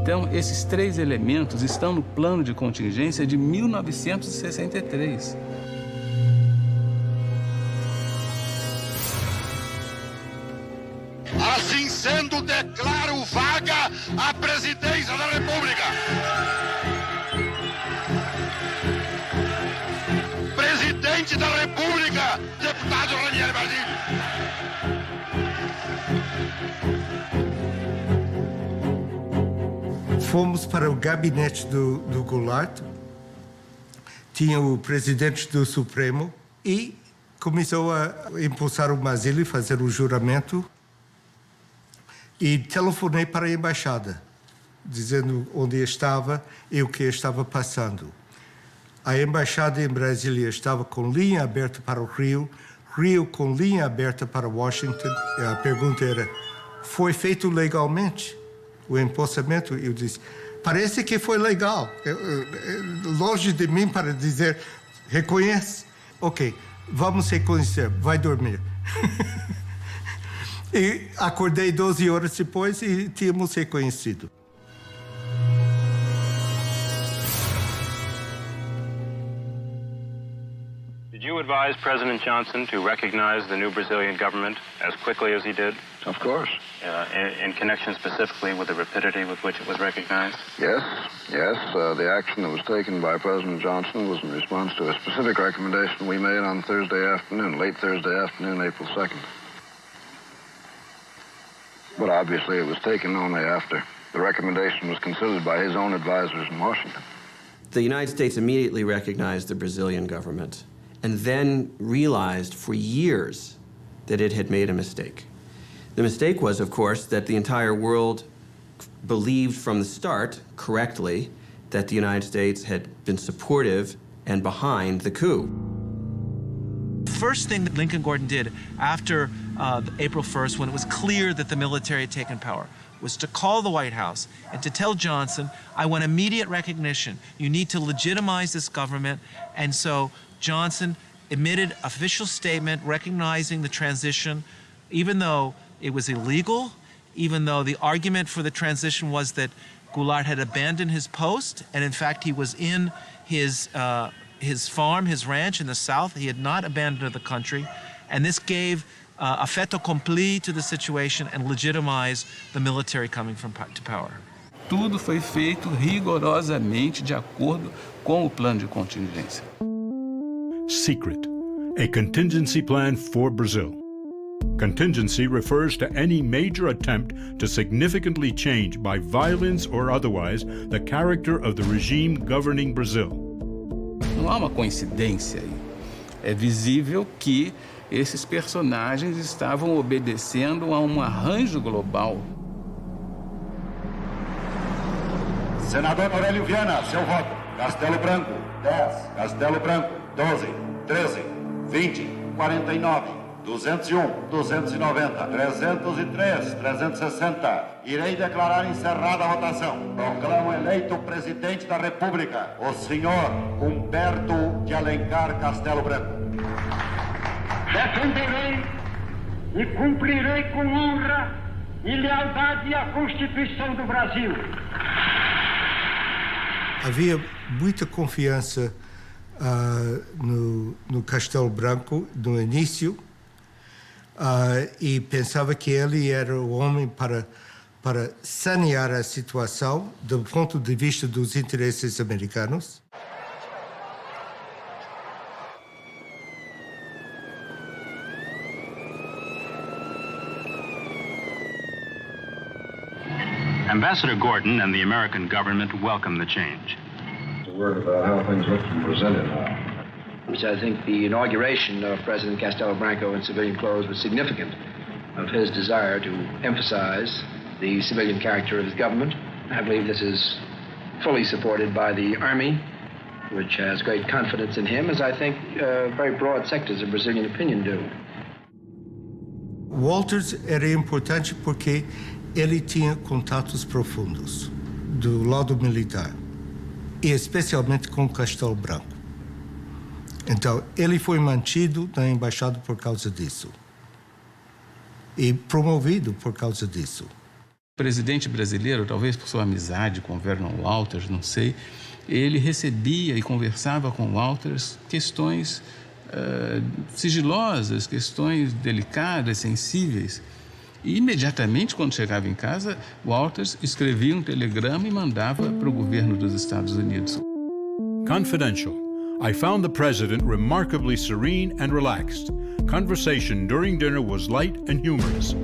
S7: Então, esses 3 elementos estão no plano de contingência de 1963.
S2: Assim sendo, declaro vaga a presidência da República. Presidente da República, deputado Ranieri Mazzilli.
S24: Fomos para o gabinete do Goulart, tinha o presidente do Supremo e começou a impulsar o Mazzilli, fazer o juramento, e telefonei para a embaixada, dizendo onde estava e o que estava passando. A embaixada em Brasília estava com linha aberta para o Rio, Rio com linha aberta para Washington. A pergunta era, foi feito legalmente? O empossamento, eu disse, parece que foi legal. Longe de mim para dizer, reconhece? Ok, vamos reconhecer, vai dormir. E acordei 12 horas depois e tínhamos reconhecido.
S4: Did you advise President Johnson to recognize the new Brazilian government as quickly as he did?
S25: Of course.
S4: In connection specifically with the rapidity with which it was recognized?
S25: Yes. The action that was taken by President Johnson was in response to a specific recommendation we made on Thursday afternoon, late Thursday afternoon, April 2nd. But obviously it was taken only after the recommendation was considered by his own advisors in Washington.
S12: The United States immediately recognized the Brazilian government and then realized for years that it had made a mistake. The mistake was, of course, that the entire world believed from the start, correctly, that the United States had been supportive and behind the coup.
S10: The first thing that Lincoln Gordon did after April 1st, when it was clear that the military had taken power, was to call the White House and to tell Johnson, I want immediate recognition. You need to legitimize this government. And so Johnson emitted official statement recognizing the transition, even though it was illegal, even though the argument for the transition was that Goulart had abandoned his post, and in fact he was in his farm, his ranch in the South. He had not abandoned the country, and this gave a fait accompli to the situation and legitimized the military coming to power.
S7: Tudo foi feito rigorosamente de acordo com o plano de contingência.
S11: Secret, a contingency plan for Brazil. Contingency refers to any major attempt to significantly change, by violence or otherwise, the character of the regime governing Brazil.
S7: Não há uma coincidência aí. É visível que esses personagens estavam obedecendo a um arranjo global.
S2: Senador Aurélio Viana, seu voto. Castelo Branco, 10. Castelo Branco, 12, 13, 20, 49, 201, 290, 303, 360. Irei declarar encerrada a votação. Proclamo eleito presidente da República, o senhor Humberto de Alencar Castelo Branco.
S9: Defenderei e cumprirei com honra e lealdade a Constituição do Brasil.
S24: Havia muita confiança no Castelo Branco no início e pensava que ele era o homem para sanear a situação do ponto de vista dos interesses americanos.
S18: Ambassador Gordon and the American government welcome the change.
S25: A word about how things look from Brasilia now.
S15: Which I think the inauguration of President Castelo Branco in civilian clothes was significant of his desire to emphasize the civilian character of his government. I believe this is fully supported by the Army, which has great confidence in him, as I think very broad sectors of Brazilian opinion do.
S24: Walters era importante porque ele tinha contatos profundos. do lado militar, e especialmente com Castelo Branco. Então, ele foi mantido na embaixada por causa disso. E promovido por causa disso.
S7: O presidente brasileiro, talvez por sua amizade com Vernon Walters, não sei, ele recebia e conversava com Walters questões sigilosas, questões delicadas, sensíveis. E imediatamente, quando chegava em casa, Walters escrevia um telegrama e mandava para o governo dos Estados Unidos.
S11: Confidential. I found the president remarkably serene and relaxed. Conversation during dinner was light and humorous.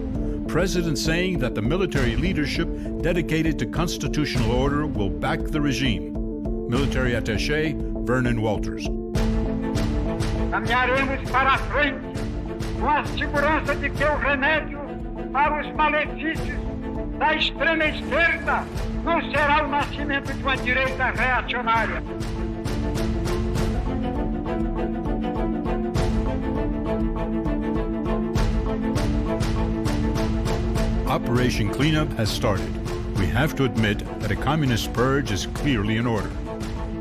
S11: President saying that the military leadership dedicated to constitutional order will back the regime. Military attaché Vernon Walters.
S9: Caminharemos para a frente com a segurança de que o remédio para os malefícios da extrema esquerda não será o nascimento de uma direita reacionária.
S11: Operation Cleanup has started. We have to admit that a communist purge is clearly in order.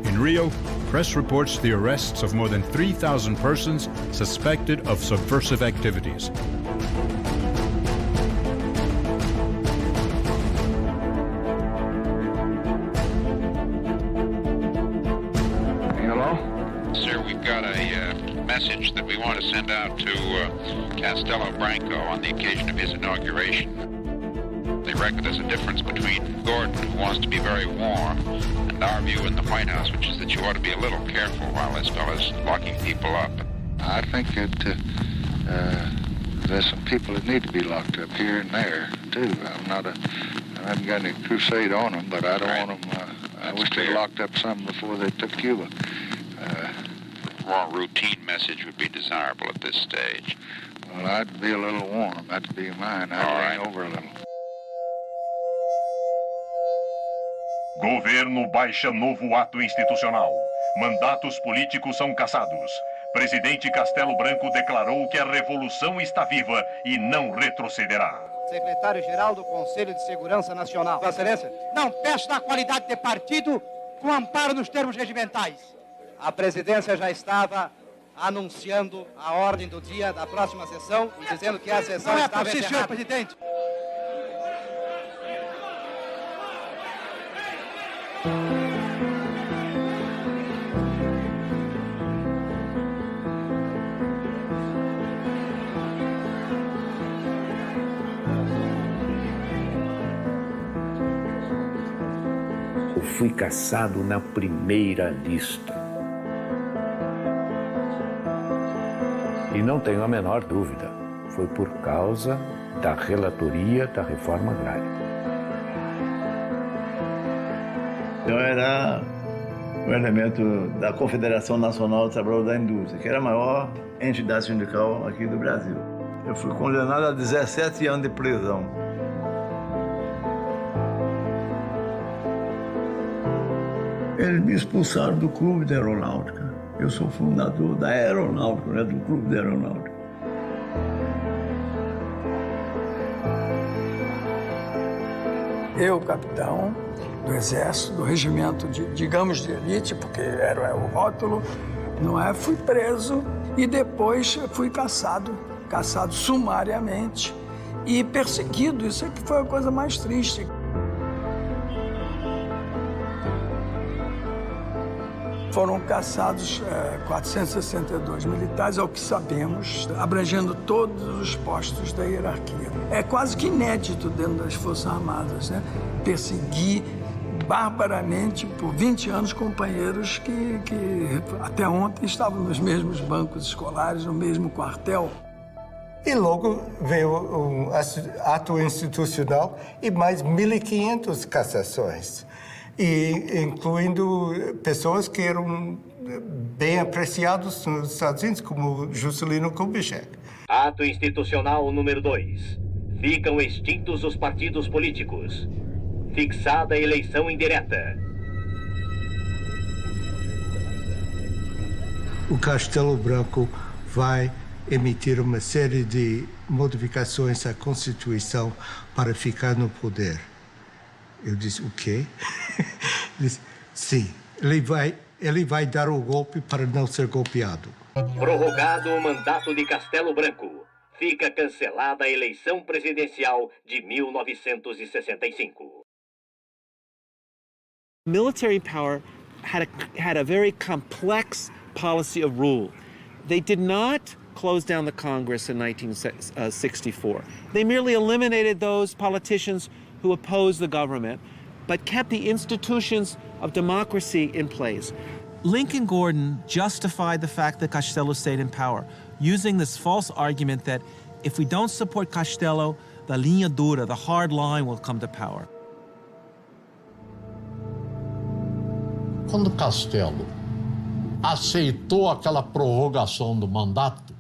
S11: In Rio, press reports the arrests of more than 3,000 persons suspected of subversive activities.
S21: Hello?
S1: Sir, we've got a message that we want to send out to Castelo Branco on the occasion of his inauguration. They reckon there's a difference between Gordon, who wants to be very warm, and our view in the White House, which is that you ought to be a little careful while this fellow's locking people up.
S21: I think that there's some people that need to be locked up here and there, too. I haven't got any crusade on them, but I don't want them, I wish they locked up some before they took Cuba.
S1: More routine message would be desirable at this stage.
S21: Well, I'd be a little warm. That'd be mine. I'd lean over a little.
S14: Governo baixa novo ato institucional. Mandatos políticos são cassados. Presidente Castelo Branco declarou que a revolução está viva e não retrocederá.
S16: Secretário-Geral do Conselho de Segurança Nacional. Vossa Excelência. Não, peço na qualidade de partido com amparo nos termos regimentais. A presidência já estava anunciando a ordem do dia da próxima sessão e dizendo que a sessão estava encerrada. Senhor presidente.
S17: Eu fui caçado na primeira lista. E não tenho a menor dúvida, foi por causa da relatoria da reforma agrária.
S20: Eu era um elemento da Confederação Nacional do Trabalhador da Indústria, que era a maior entidade sindical aqui do Brasil. Eu fui condenado a 17 anos de prisão. Eles me expulsaram do Clube da Aeronáutica. Eu sou fundador da Aeronáutica, né, do Clube da Aeronáutica.
S23: Eu, capitão do Exército, do regimento de elite, porque era o rótulo, não é? Fui preso e depois fui caçado sumariamente e perseguido. Isso é que foi a coisa mais triste. Foram caçados 462 militares, ao que sabemos, abrangendo todos os postos da hierarquia. É quase que inédito dentro das Forças Armadas, né? Perseguir barbaramente por 20 anos companheiros que até ontem estavam nos mesmos bancos escolares, no mesmo quartel.
S24: E logo veio um ato institucional e mais 1.500 cassações. E incluindo pessoas que eram bem apreciados nos Estados Unidos, como Juscelino Kubitschek.
S6: Ato institucional número 2. Ficam extintos os partidos políticos. Fixada a eleição indireta.
S24: O Castelo Branco vai emitir uma série de modificações à Constituição para ficar no poder. Eu disse, o quê? Ele disse, sim, ele vai dar o golpe para não ser golpeado.
S6: Prorrogado o mandato de Castelo Branco. Fica cancelada a eleição presidencial de 1965.
S10: Military power had a very complex policy of rule. They did not close down the Congress in 1964. They merely eliminated those politicians who opposed the government, but kept the institutions of democracy in place. Lincoln Gordon justified the fact that Castello stayed in power, using this false argument that if we don't support Castello, the linha dura, the hard line, will come to power.
S3: Quando Castello aceitou aquela prorrogação do mandato,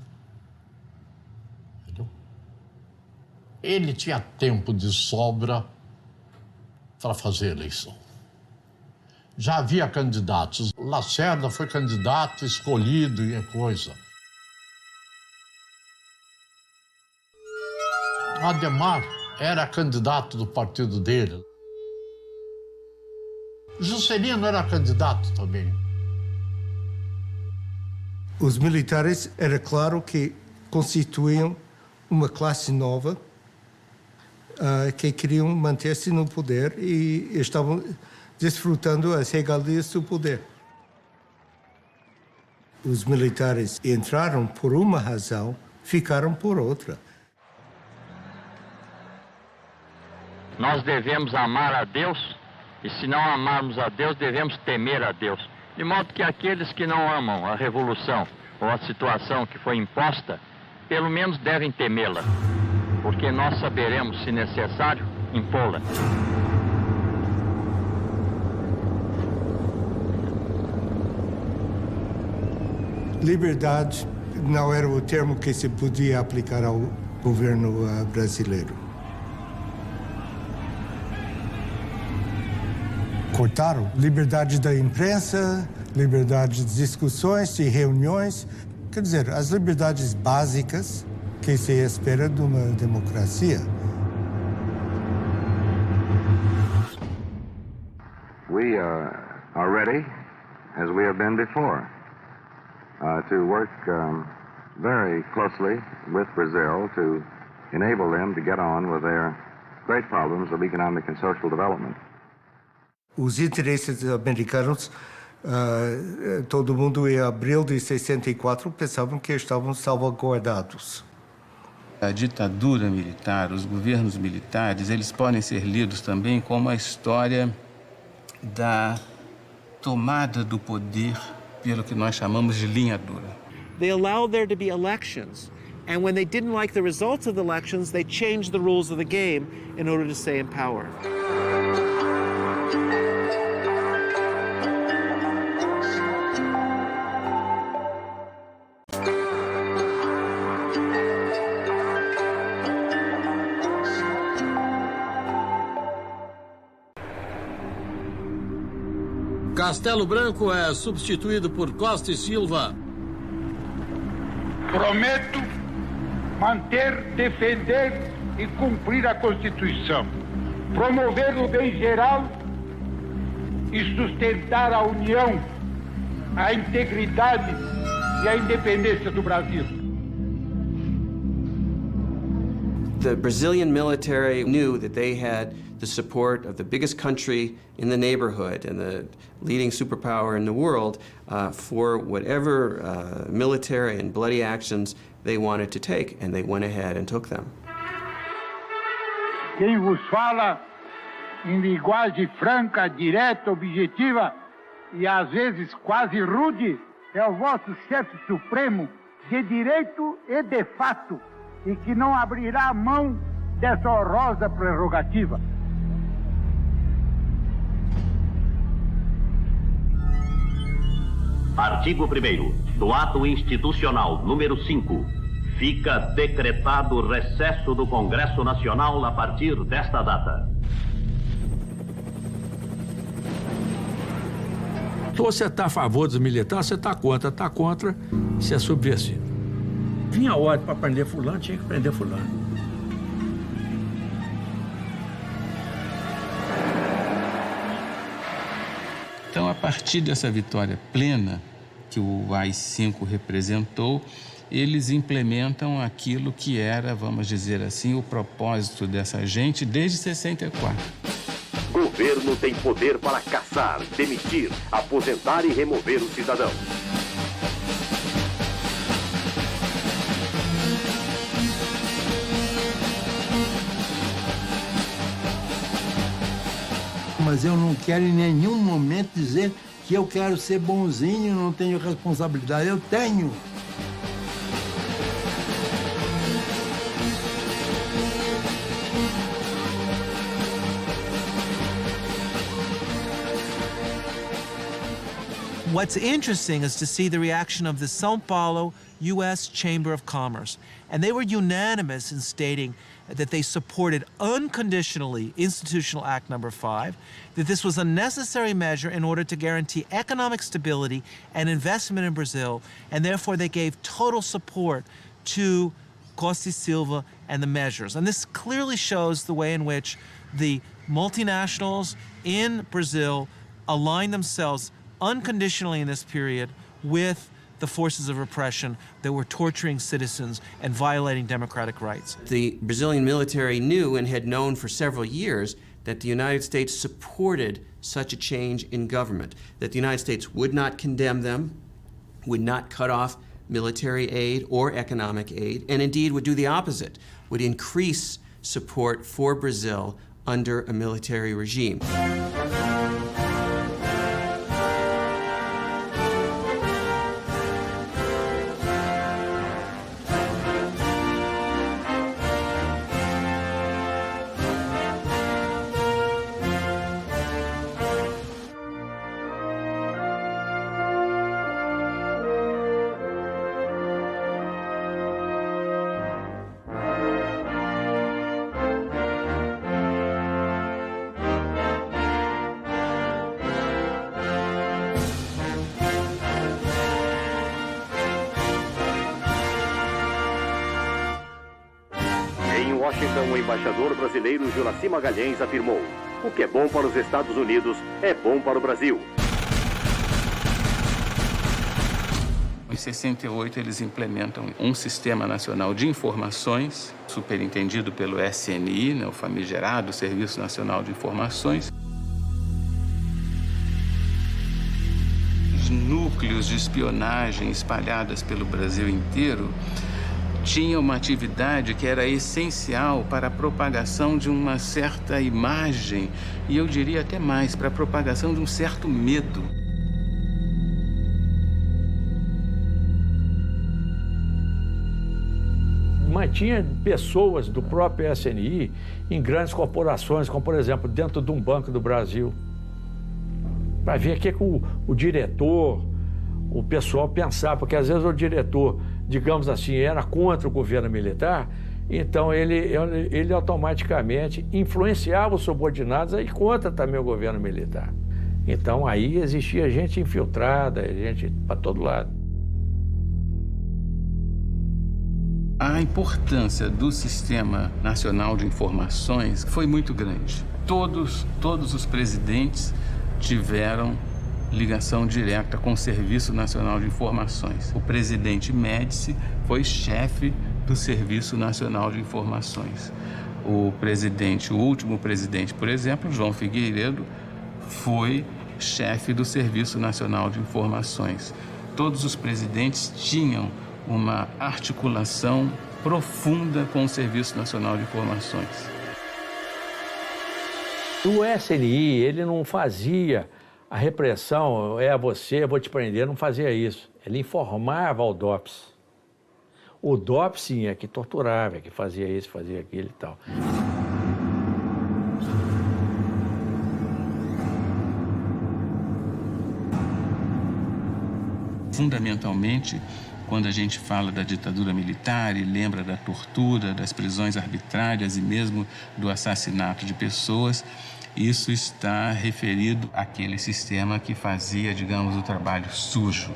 S3: entendeu? Ele tinha tempo de sobra para fazer a eleição. Já havia candidatos. Lacerda foi candidato escolhido e coisa. Ademar era candidato do partido dele. Juscelino era candidato também.
S24: Os militares, era claro que constituíam uma classe nova que queriam manter-se no poder e estavam desfrutando as regalias do poder. Os militares entraram por uma razão, ficaram por outra.
S5: Nós devemos amar a Deus e, se não amarmos a Deus, devemos temer a Deus. De modo que aqueles que não amam a revolução ou a situação que foi imposta, pelo menos devem temê-la, porque nós saberemos, se necessário, impô-la.
S24: Liberdade não era o termo que se podia aplicar ao governo brasileiro. Cortaram liberdade da imprensa, liberdade de discussões e reuniões, quer dizer, as liberdades básicas que se espera de uma democracia.
S25: We are ready, as we have been before, to work very closely with Brazil to enable them to get on with their great problems of economic and social development.
S24: Os interesses americanos, todo mundo em abril de 64 pensavam que estavam salvaguardados.
S7: A ditadura militar, os governos militares, eles podem ser lidos também como a história da tomada do poder pelo que nós chamamos de linha dura.
S10: They allowed there to be elections, and when they didn't like the results of the elections, they changed the rules of the game in order to stay in power.
S3: Castelo Branco é substituído por Costa e Silva.
S9: Prometo manter, defender e cumprir a Constituição, promover o bem geral e sustentar a união, a integridade e a independência do Brasil.
S12: The Brazilian military knew that they had the support of the biggest country in the neighborhood and the leading superpower in the world for whatever military and bloody actions they wanted to take, and they went ahead and took them.
S9: Quem vos fala em linguagem franca, direta, objetiva e às vezes quase rude é o vosso chefe supremo de direito e de fato, e que não abrirá mão dessa honrosa prerrogativa.
S6: Artigo 1º do Ato Institucional número 5. Fica decretado recesso do Congresso Nacional a partir desta data.
S3: Então você está a favor dos militares, você está contra, você é subversivo. Vinha a ordem para prender fulano, tinha que prender fulano.
S7: Então, a partir dessa vitória plena que o AI-5 representou, eles implementam aquilo que era, vamos dizer assim, o propósito dessa gente desde 64.
S6: Governo tem poder para caçar, demitir, aposentar e remover o cidadão.
S24: Mas eu não quero em nenhum momento dizer que eu quero ser bonzinho, não tenho responsabilidade. Eu tenho.
S10: What's interesting is to see the reaction of the São Paulo U.S. Chamber of Commerce. And they were unanimous in stating that they supported unconditionally Institutional Act No. 5, that this was a necessary measure in order to guarantee economic stability and investment in Brazil, and therefore they gave total support to Costa e Silva and the measures. And this clearly shows the way in which the multinationals in Brazil aligned themselves unconditionally in this period with the forces of repression that were torturing citizens and violating democratic rights.
S12: The Brazilian military knew and had known for several years that the United States supported such a change in government, that the United States would not condemn them, would not cut off military aid or economic aid, and indeed would do the opposite, would increase support for Brazil under a military regime.
S6: Washington, o embaixador brasileiro Juraci Magalhães afirmou: o que é bom para os Estados Unidos é bom para o Brasil.
S7: Em 68, eles implementam um Sistema Nacional de Informações, superintendido pelo SNI, o famigerado Serviço Nacional de Informações. Os núcleos de espionagem espalhados pelo Brasil inteiro tinha uma atividade que era essencial para a propagação de uma certa imagem, e eu diria até mais, para a propagação de um certo medo.
S24: Mantinha pessoas do próprio SNI em grandes corporações, como, por exemplo, dentro de um banco do Brasil, para ver o que o diretor, o pessoal pensava, porque às vezes o diretor, digamos assim, era contra o governo militar, então ele automaticamente influenciava os subordinados a ir contra também o governo militar. Então aí existia gente infiltrada, gente para todo lado.
S7: A importância do Sistema Nacional de Informações foi muito grande. Todos os presidentes tiveram ligação direta com o Serviço Nacional de Informações. O presidente Médici foi chefe do Serviço Nacional de Informações. O último presidente, por exemplo, João Figueiredo, foi chefe do Serviço Nacional de Informações. Todos os presidentes tinham uma articulação profunda com o Serviço Nacional de Informações.
S24: O SNI, ele não fazia a repressão, você, eu vou te prender, não fazia isso. Ele informava ao DOPS. O DOPS, sim, é que torturava, é que fazia isso, fazia aquilo e tal.
S7: Fundamentalmente, quando a gente fala da ditadura militar e lembra da tortura, das prisões arbitrárias e mesmo do assassinato de pessoas, isso está referido àquele sistema que fazia, digamos, o trabalho sujo.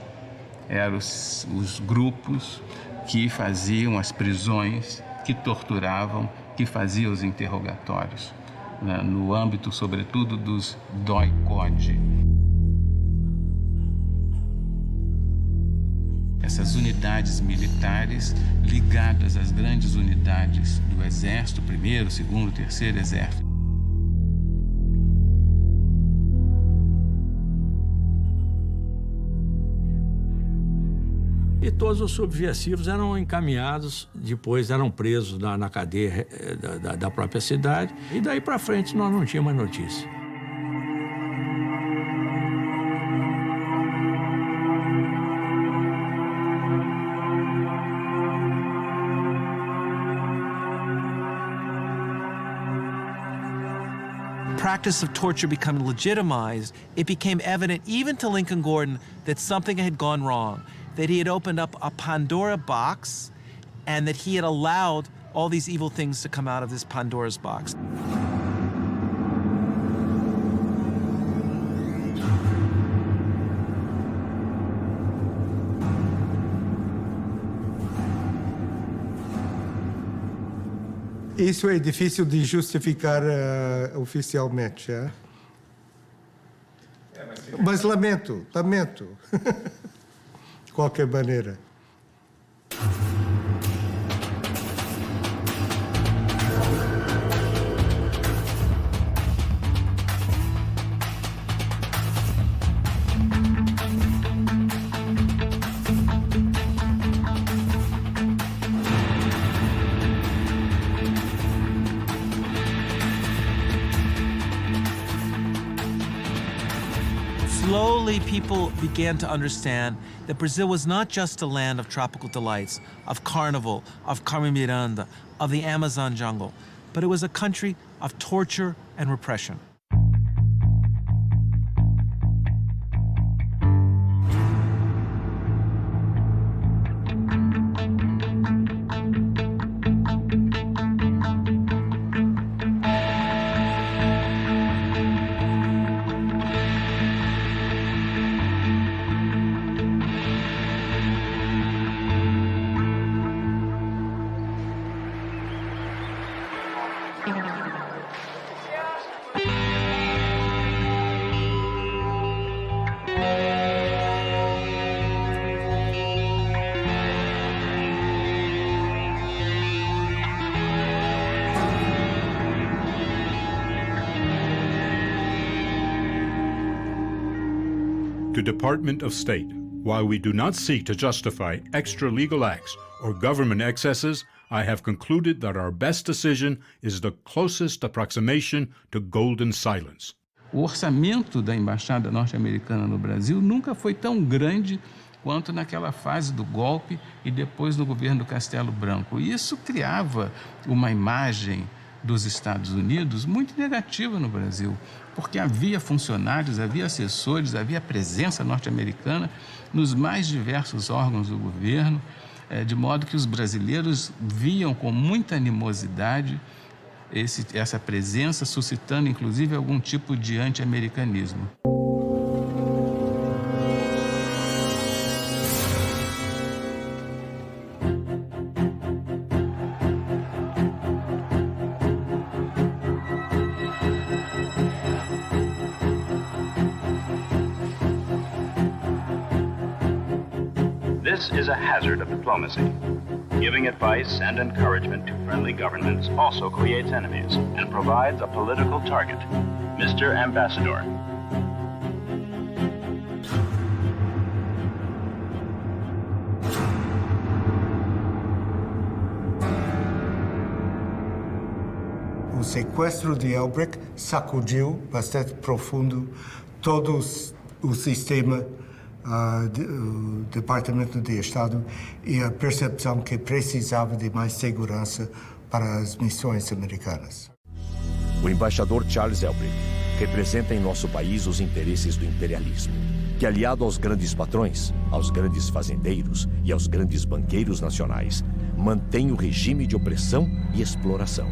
S7: Eram os grupos que faziam as prisões, que torturavam, que faziam os interrogatórios, né, no âmbito, sobretudo, dos doi-code. Essas unidades militares ligadas às grandes unidades do Exército, 1º, 2º, 3º Exército.
S4: E todos os subversivos eram encaminhados, depois eram presos na cadeia da própria cidade, e daí para frente nós não tínhamos mais notícia.
S10: Practice of torture becoming legitimized, it became evident even to Lincoln Gordon that something had gone wrong, that he had opened up a Pandora box and that he had allowed all these evil things to come out of this Pandora's box.
S24: Isso é difícil de justificar oficialmente, é? Mas lamento. De qualquer maneira.
S10: Slowly, people began to understand that Brazil was not just a land of tropical delights, of carnival, of Carmen Miranda, of the Amazon jungle, but it was a country of torture and repression.
S11: To Department of State, while we do not seek to justify extra-legal acts or government excesses, I have concluded that our best decision is the closest approximation to golden silence.
S7: O orçamento da Embaixada norte-americana no Brasil nunca foi tão grande quanto naquela fase do golpe e depois no governo Castelo Branco. E isso criava uma imagem dos Estados Unidos muito negativa no Brasil, porque havia funcionários, havia assessores, havia presença norte-americana nos mais diversos órgãos do governo, de modo que os brasileiros viam com muita animosidade essa presença, suscitando inclusive algum tipo de anti-americanismo.
S6: This is a hazard of diplomacy. Giving advice and encouragement to friendly governments also creates enemies and provides a political target. Mr. Ambassador.
S24: O sequestro de Elbrick sacudiu bastante profundo todo o sistema do Departamento de Estado e a percepção que precisava de mais segurança para as missões americanas.
S8: O embaixador Charles Elbrick representa em nosso país os interesses do imperialismo, que, aliado aos grandes patrões, aos grandes fazendeiros e aos grandes banqueiros nacionais, mantém o regime de opressão e exploração.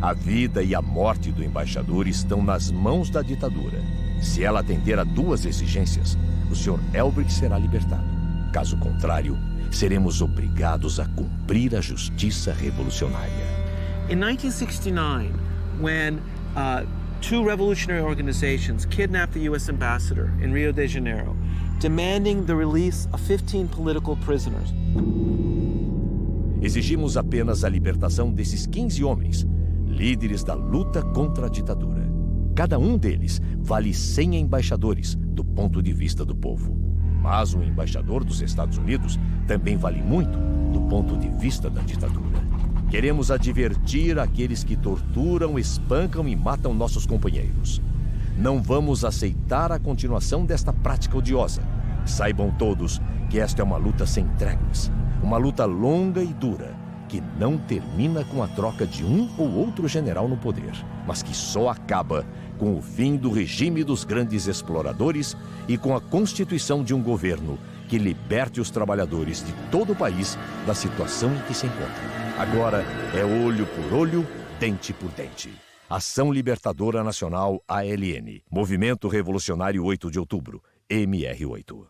S8: A vida e a morte do embaixador estão nas mãos da ditadura. Se ela atender a duas exigências, o Sr. Elbrick será libertado. Caso contrário, seremos obrigados a cumprir a justiça revolucionária.
S10: In 1969, when two revolutionary organizations kidnapped the U.S. ambassador in Rio de Janeiro demanding the release of 15 political prisoners.
S8: Exigimos apenas a libertação desses 15 homens, líderes da luta contra a ditadura. Cada um deles vale 100 embaixadores do ponto de vista do povo. Mas um embaixador dos Estados Unidos também vale muito do ponto de vista da ditadura. Queremos advertir aqueles que torturam, espancam e matam nossos companheiros. Não vamos aceitar a continuação desta prática odiosa. Saibam todos que esta é uma luta sem tréguas, uma luta longa e dura, que não termina com a troca de um ou outro general no poder, mas que só acaba com o fim do regime dos grandes exploradores e com a constituição de um governo que liberte os trabalhadores de todo o país da situação em que se encontram. Agora é olho por olho, dente por dente. Ação Libertadora Nacional ALN. Movimento Revolucionário 8 de Outubro, MR8.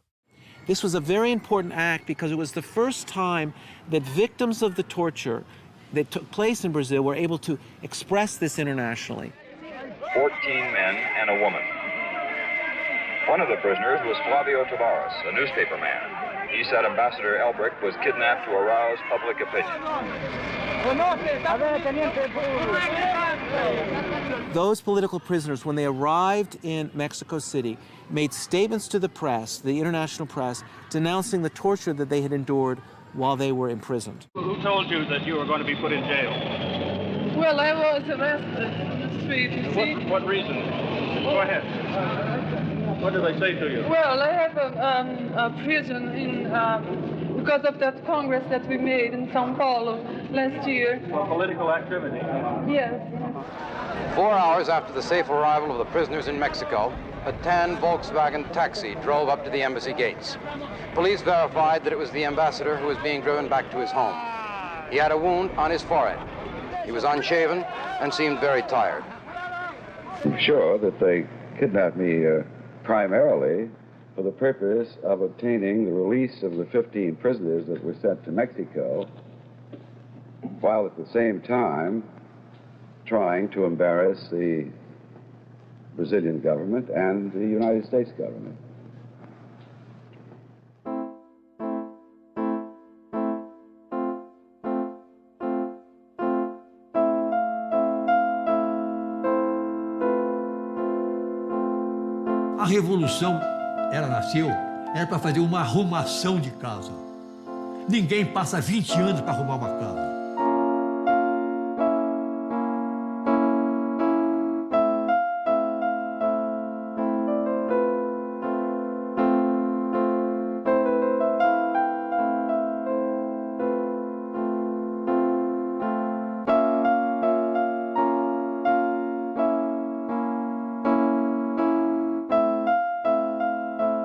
S10: This was a very important act because it was the first time that victims of the torture that took place in Brazil were able to express this internationally.
S6: 14 men and a woman. One of the prisoners was Flavio Tavares, a newspaper man. He said Ambassador Elbrick was kidnapped to arouse public opinion.
S10: Those political prisoners, when they arrived in Mexico City, made statements to the press, the international press, denouncing the torture that they had endured while they were imprisoned.
S2: Who told you that you were going to be put in jail?
S13: Well, I was arrested in the street, you see.
S2: What reason? Go ahead. What did they say to you?
S13: Well, I have a prison because of that Congress that we made in São Paulo last year.
S2: For political activity?
S13: Yes.
S16: 4 hours after the safe arrival of the prisoners in Mexico, a tan Volkswagen taxi drove up to the embassy gates. Police verified that it was the ambassador who was being driven back to his home. He had a wound on his forehead. He was unshaven and seemed very tired.
S18: I'm sure that they kidnapped me primarily for the purpose of obtaining the release of the 15 prisoners that were sent to Mexico, while at the same time trying to embarrass the Brazilian government and the United States government.
S4: A revolução, ela nasceu, era para fazer uma arrumação de casa. Ninguém passa 20 anos para arrumar uma casa.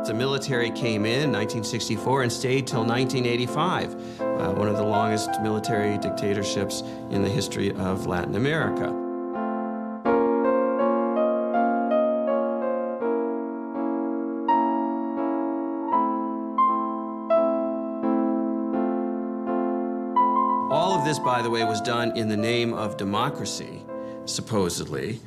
S12: The military came in 1964 and stayed till 1985, one of the longest military dictatorships in the history of Latin America. All of this, by the way, was done in the name of democracy, supposedly.